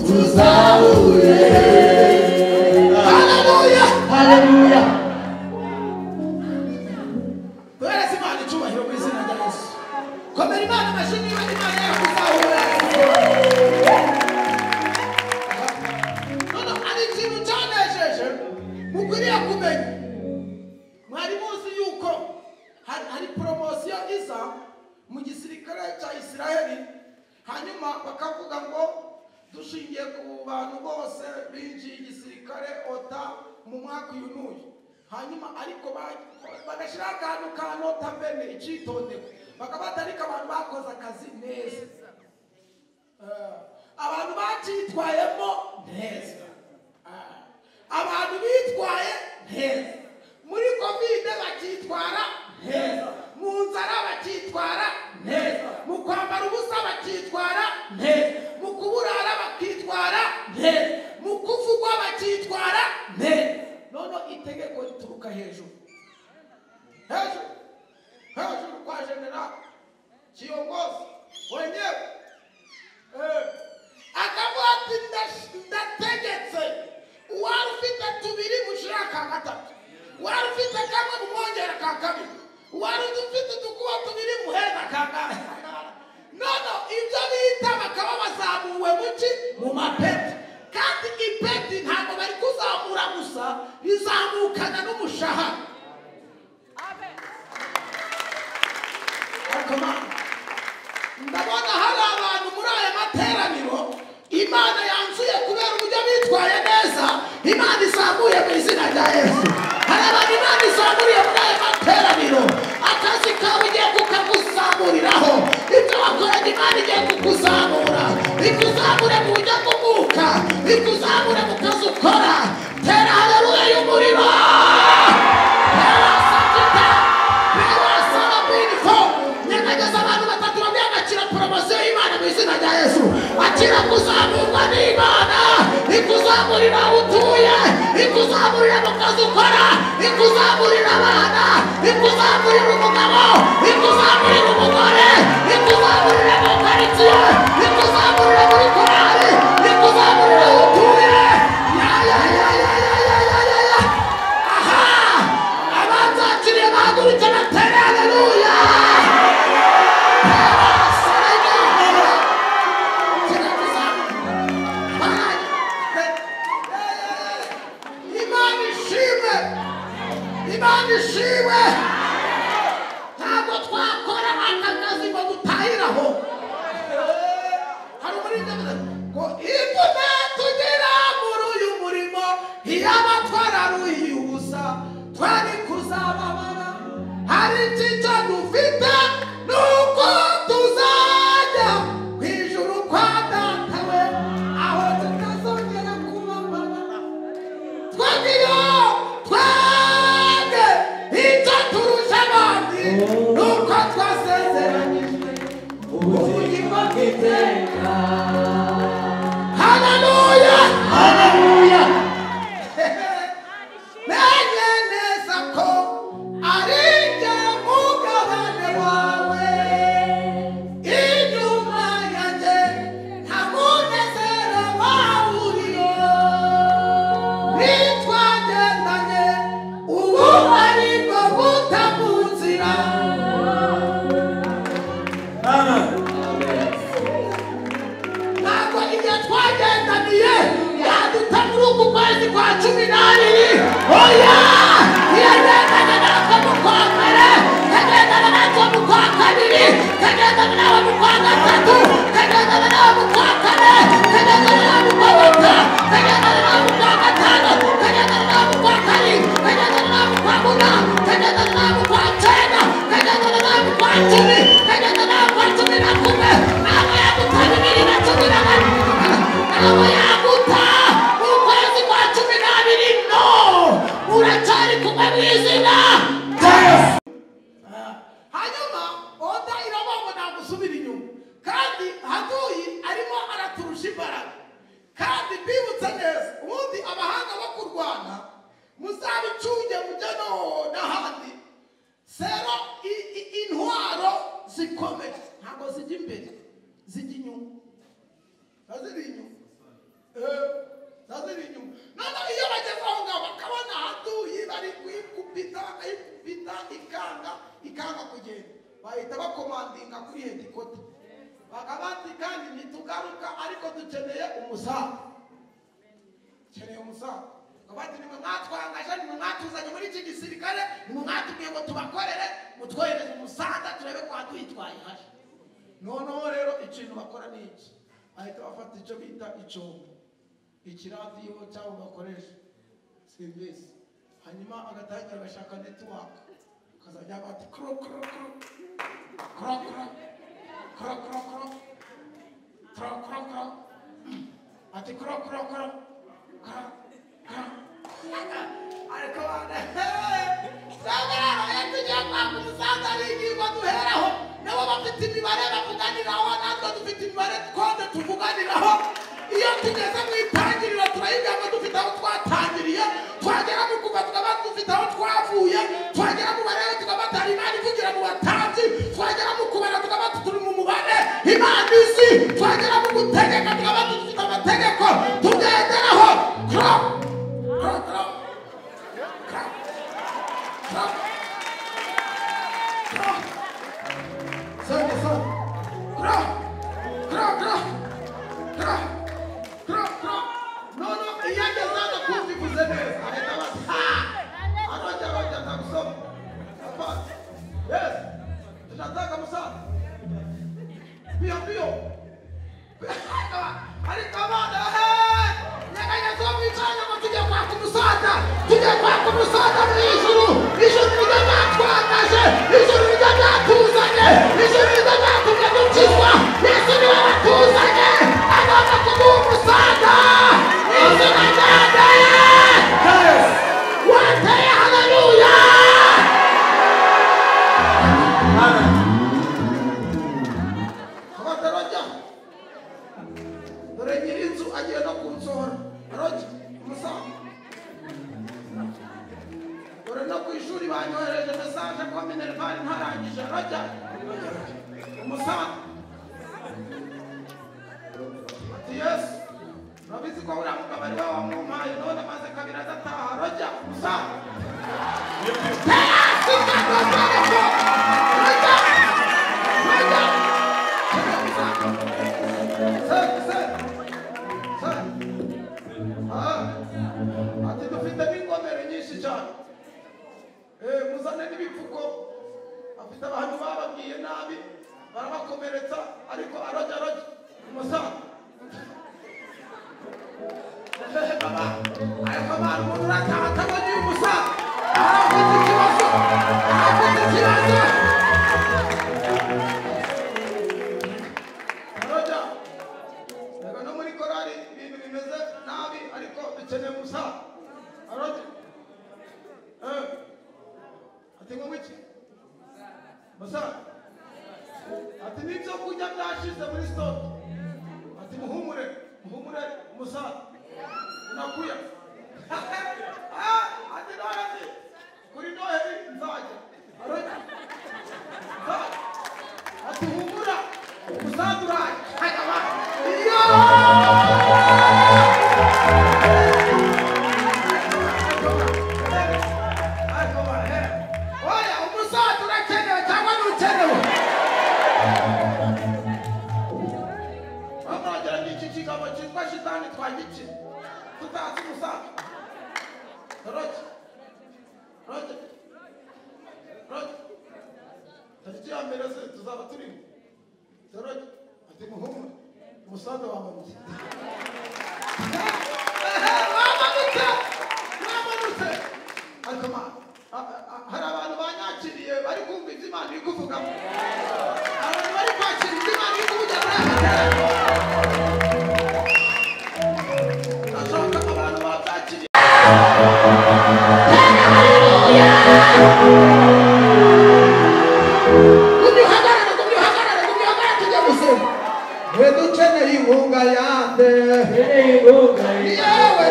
tuzahuye. Haleluya. Haleluya. Duhereze Imana icyubahiro mu izina rya Yesu. Komera Imana amashyi niba Imana yakuzahura. mu gisirikare cya Isiraheli, hanyuma bakavuga ngo dushingiye ku bantu bose binjiye igisirikare ota mu mwaka uyu n'uyu, hanyuma ariko bagashyiraho akantu ka nota bene icitondeko, bakabata ariko abantu bakoze akazi neza, abantu bacyitwayemo neza, abantu bitwaye neza, muri kovide bacyitwara neza, mu nzara bacyitwara neza, mu kwambara ubusa bacyitwara neza, mu kuburara bakitwara neza, mu kuvugwa bacyitwara neza. None itegeko rituruka hejuru kwa general kiongozi wenyewe, akavuga ati ndategetse uwari ufite tubiri mushira ka gatatu, uwari ufite kamwe mumwongera ka kabiri, uwari ufite udukuba tubiri muheza ka kane. None ibyo bita bakaba bazamuwe muki mu mapeti, kandi ipeti ntabwo bari kuzamura gusa, bizamukana n'umushahara. Ndabona hari abantu muri aya materaniro Imana yanzuye kubera uburyo bitwaye neza, Imana izamuye mu izina rya Yesu. Hari abantu Imana izamuriye muri aya materaniro, akazi kawe ugiye kukakuzamuriraho, ibyo wakoraga Imana igiye kukuzamura, ikuzamure mu buryo bw'umwuka, ikuzamure mu kazi ukora. Tera haleluya y'umuriro. Akira kuzamurwa n'Imana, ikuzamurira aho utuye, ikuzamurira mu kazi ukora, ikuzamurira abana, ikuzamurira umugabo, ikuzamurira umugore, ikuzamurira mu karitsiye, ikuzamurira muri korali, ikuzamurira aho utuye. Aha, abanzakiriye bahagurutse batere haleluya. Imana ishimwe. Ntabwo twakora aka kazi ngo dutahiraho. Hari umurimo ngo imvune tugira muri uyu murimo, iyaba twararuhiye ubusa twari kuzababara. Hari icyo dufite nuko tuzajya ku ijuru kwa Data we, aho tutazongera kubabara. Twagiyo nuko twasezeranyijwe ubugingo bw'iteka. Haleluya, haleluya. Menye neza ko ari jye mugabane wawe, inyuma yanjye nta munezero wawe uriyo. Nitwagendanye ubu aribwo butamuzira. Ntabwo igihe twagendaniye yaduta muri uku kwezi kwa 12. Oya, yagendanye natwe mu kwa mbere, kagendana natwe mu kwa kabiri, kagendana nawe mu kwa gatatu, kagendana nawe mu kwa kane, kagendana nawe mu kwa gatanu, kagendana nawe mu kwa gatanu, kagendana nawe mu kwa karindwi, kagendana nawe mu kwa munani, kagendana nawe mu kwa cyenda, kagendana nawe mu kwa cumi, kagendana nawe mu kwa 11. Ntabwo yaguta 2014, ntabwo yaguta mu kwezi kwa 12. No, uracyari kumwe mu izina rya Yesu. Hanyuma oda irabongo nagusubira inyuma, kandi haduyi arimo araturusha imbaraga. Kandi bibutse neza, ubundi abahanga bo kurwana muzabicunge mujye n'ahandi. Sero intwaro zikomeye ntabwo zijya imbere, zijya inyuma. Zaziri inyuma, zaziri inyuma. None iyo bageze aho ngaho bakabona haduyi bari kuyikubita, bakayikubita ikanga kugenda, bahita bakomandinga kuri hedikota, bakabati kandi ntitugaruka, ariko dukeneye umusaza, dukeneye umusaza. abandi nimwe mwatwangaje nimwe mwatuzanye muri iki gisirikare nimwe mwatubwiye ngo tubakorere mutwohereze umusanda turebe kwa tuyitwaye haje noneho rero ikintu bakora ni iki ahita bafata icyo bita icombo ikiradiyo cyangwa bakoresha simbizi hanyuma agatangira agashaka network akazajya bati kro kro kro kro kro kro kro kro kro kro kro ati kro kro kro kro kro ariko sagara yatujya kwa kumusanga n'ingingo duheraho nabo bafite imibare bavuganiraho natwe dufite imibare twose tuvuganiraho iyo tugeze mu itangiriro turayibwira ngo dufite aho twatangiriye twagera mu kuva tukaba dufite aho twavuye twagera mu barebe tukaba atari imana ivugira mu batanzi twagera mu kubara tukaba turi mu mubare imana izi twagera mu gutegeka tukaba dufite amategeko tugenderaho kro kro kro kro kro kro sende so kro kro kro kro kro kro no iyage sana kuzivuze neza ahita bata aroja takusoma apa yes tunataka msana pio ali kamanda nyanganya somo itanya tujya kwa kumusata ijuru nidakwangaje ijuru nidakuzanye ijuru nidakumye gukizwa yesu ni watuzanye agomba kumusata ijuru nidakwangaje wateye haleluya abataraja dore nyirinzu agiye no kunsohora aroja umusanga dore no ku ishuri banyohereje mesaje kwa minervari ntarangije aroja umusanga ati yesu urabizi ko uriya mugabo ari we wamumpaye none amaze kabiri adataha aroja umusanga ati dufite n'ingomero nyinshi cyane muzane n'ibipfuko afite abantu bababwiye nabi barabakomeretsa ariko aroja umusaza ariko abantu umuntu urataha atabonye umusaza arafite ikibazo aroja reka no muri korari ibintu bimeze nabi ariko dukeneye umusaza aroja ati ngo iki musaza ati n'ibyo kurya byashize muri stoke ati muhumure umusaza unakuya ati none kuri noheri nzajya aroja ati humura umusaza uraje oya umusaza urakenewe cyangwa ntukenewe bamwagera n'iki kigabo cyitwa shitani twagice tutazi umusaza roja tariki ya mbere se tuzaba turimo roja ati muhumure umusaza wamanutse wamanutse ariko hari abantu banyakiriye bari kumva ibyo Imana iri kuvugamo abantu bari kwakira ibyo Imana iri kuvugira muri aya materaniro ndashaka abantu babyakiriye kumyihagarare tujya gusenga dukeneye inkunga yande yewe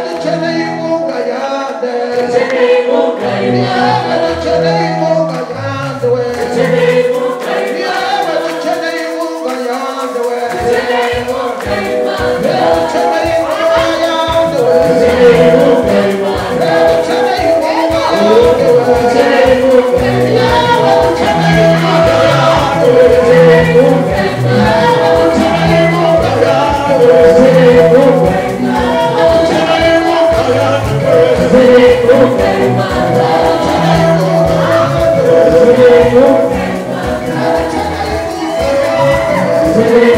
dukeneye inkunga yande yewe dukeneye inkunga yande we yewe dukeneye inkunga yande we dukeneye inkunga yande we dukeneye inkunga yande we Wow!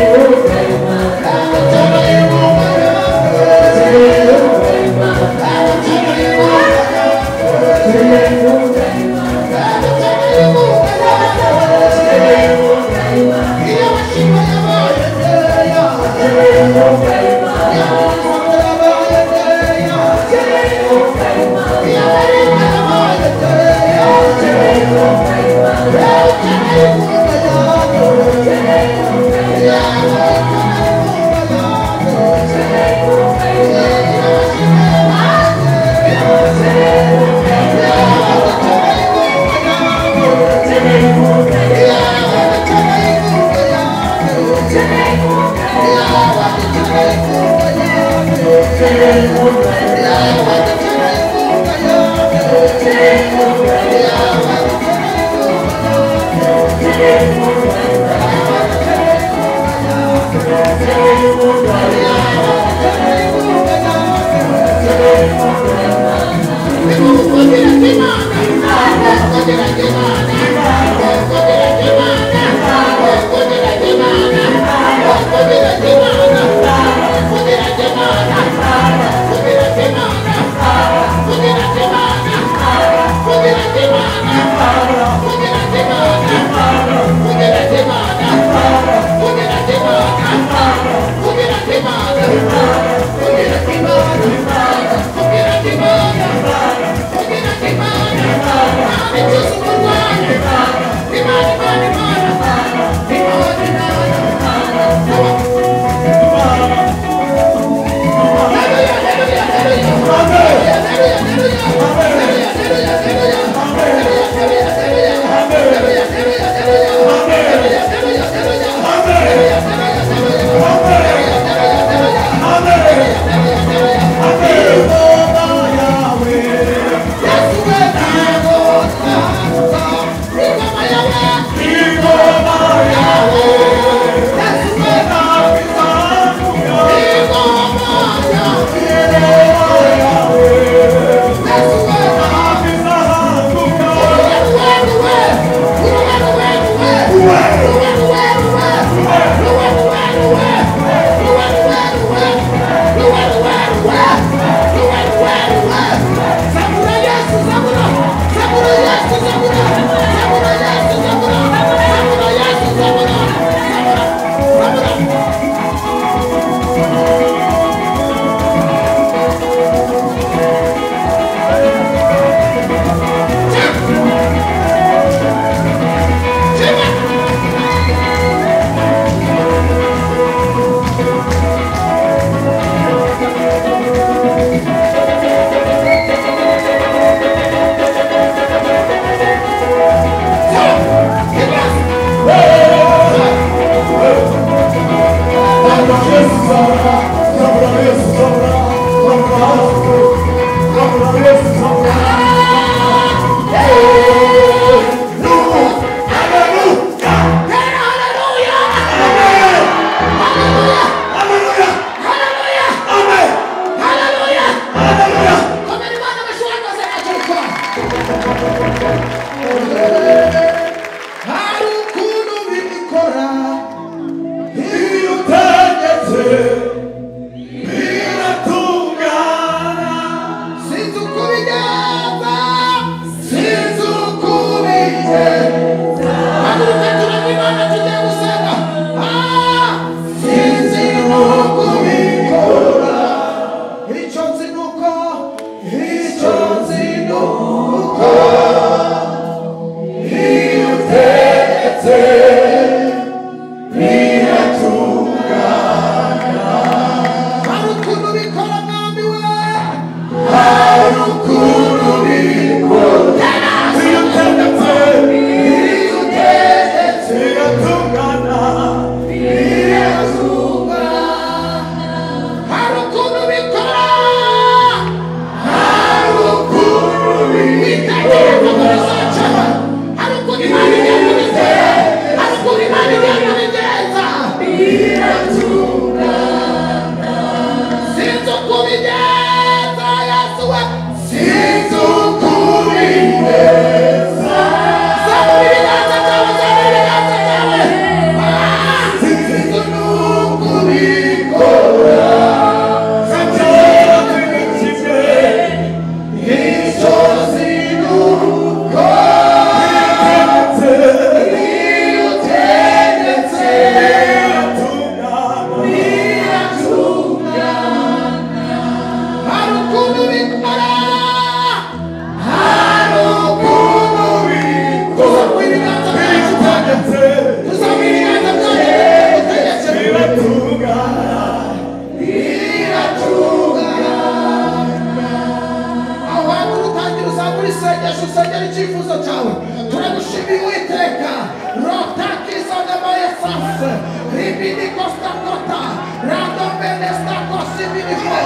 Sakota, Randomene Stakosi Minifo,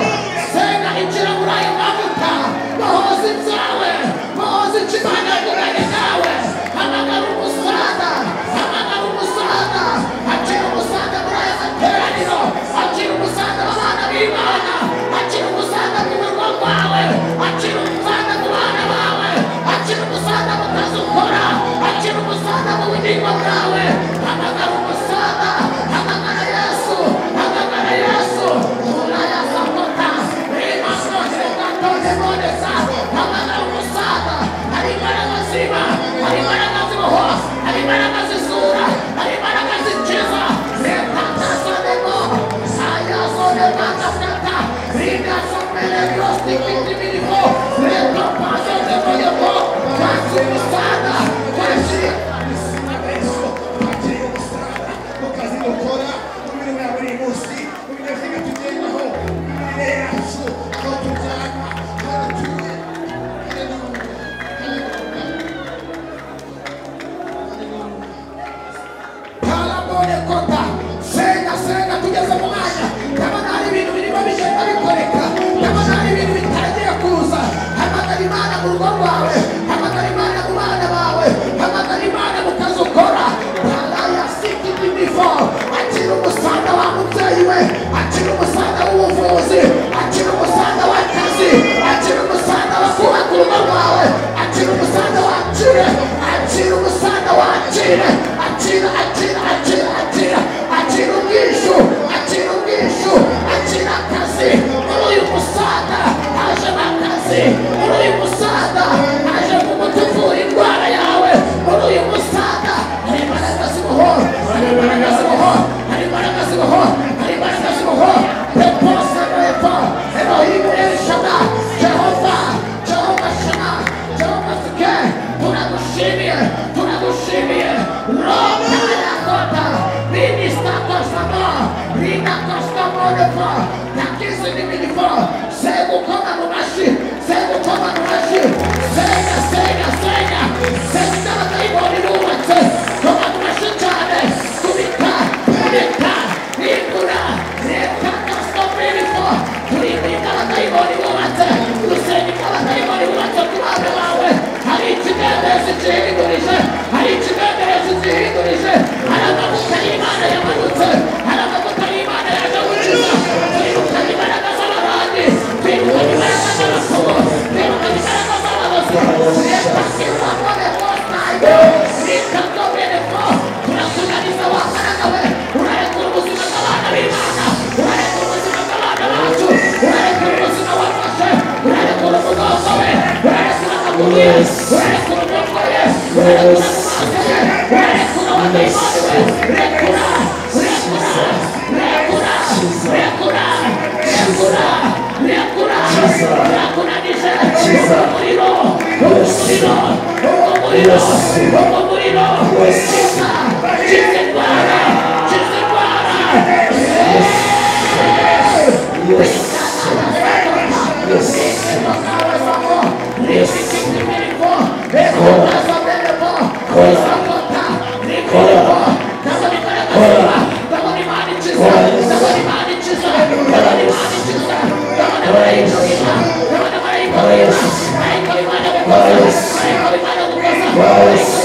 Sena Ichiramurai Maguta, Mahosi Zawe, Mahosi Chimana Guraya Nawe, Hamagaru Musada, Hamagaru Musada, Achiru Musada Muraya Santeranino, Achiru Musada Mana Vimana, Achiru Musada Murumawe, Achiru Musada Murana Mawe, Achiru Musada Mutazukora, Achiru Musada Muwinima Nawe, Hamagaru Musada, Hamagara Yesu, Hamagara Yesu, Mulaya Sakota, Rima Sose Katone Monesa, Hamagaru Musada, Harimara Mazima, Harimara Mazimuho, Harimara Mazisura, Harimara Mazichiza, Retata Sonemo, Saya Sonema Kafkata, Rina Somele Yosti Kitiminiho, Reto Paso de Moyabo, Katsu Musada, Kashi, Kalabone Kota, Sena tugeze mu mwanya, ndabona hari ibintu birimo bigenda bikoreka, ndabona hari ibintu bitangiye kuza, hamagara Imana mu rugo rwawe, hamagara Imana mu bana bawe, hamagara Imana mu kazi ukora, Kalaya Sikiti Bifo, akira umusada wa mubyeyi we, akira umusada w'ubuvuzi, akira umusada w'akazi, akira umusada wo kubaka urugo rwawe, akira umusada wakire, akira umusada wakire, akira ubwishu, akira akazi, muri uyu musada haje akazi, muri uyu musada haje kumutuvura indwara yawe, muri uyu musada hari imbaraga zimuhora, hari imbaraga zimuhora, hari imbaraga zimuhora, hari imbaraga zimuhora, Pepose Repo, Elohim El Shaddai, Jehova Shama, Jehova Sike, tunagushimiye, Roma Yakota, Minister Kostamo, Rina Kostamo Repo, Takizi ni Minifo, Segu Koma Mumashi, Sega, Sega Taibori Lumatse, Koma Mumashi Chane, Kubika, Nikura, Reka Kostamo Minifo, Kuribika Taibori Lumatse, Luseni Kala Taibori Lumatse, Kumame Wawe, Harichigere Zichigurishe, Harichigere Zichigurishe, Haramamuka Imana Yamanutse, Haramamuka Imana Yamanutse, Kwiruka Imana Gazabarani, Kwiruka Imana Gazabasobo, Kwiruka Imana Gazabasobo, Reka Kisamone Postayo, Reka Komenefo, Turakunaniza Wakaragawe, Urarekura ubuzima bw'abana b'Imana, Urarekura ubuzima bw'abana bacu, Urarekura ubuzima wafashe, Urarekura umugongo we, Urarekura amaguru ye, Urarekura umugongo ye, Urarekura amaso ye, Urarekura abadayimoni we, Rekura, Yes.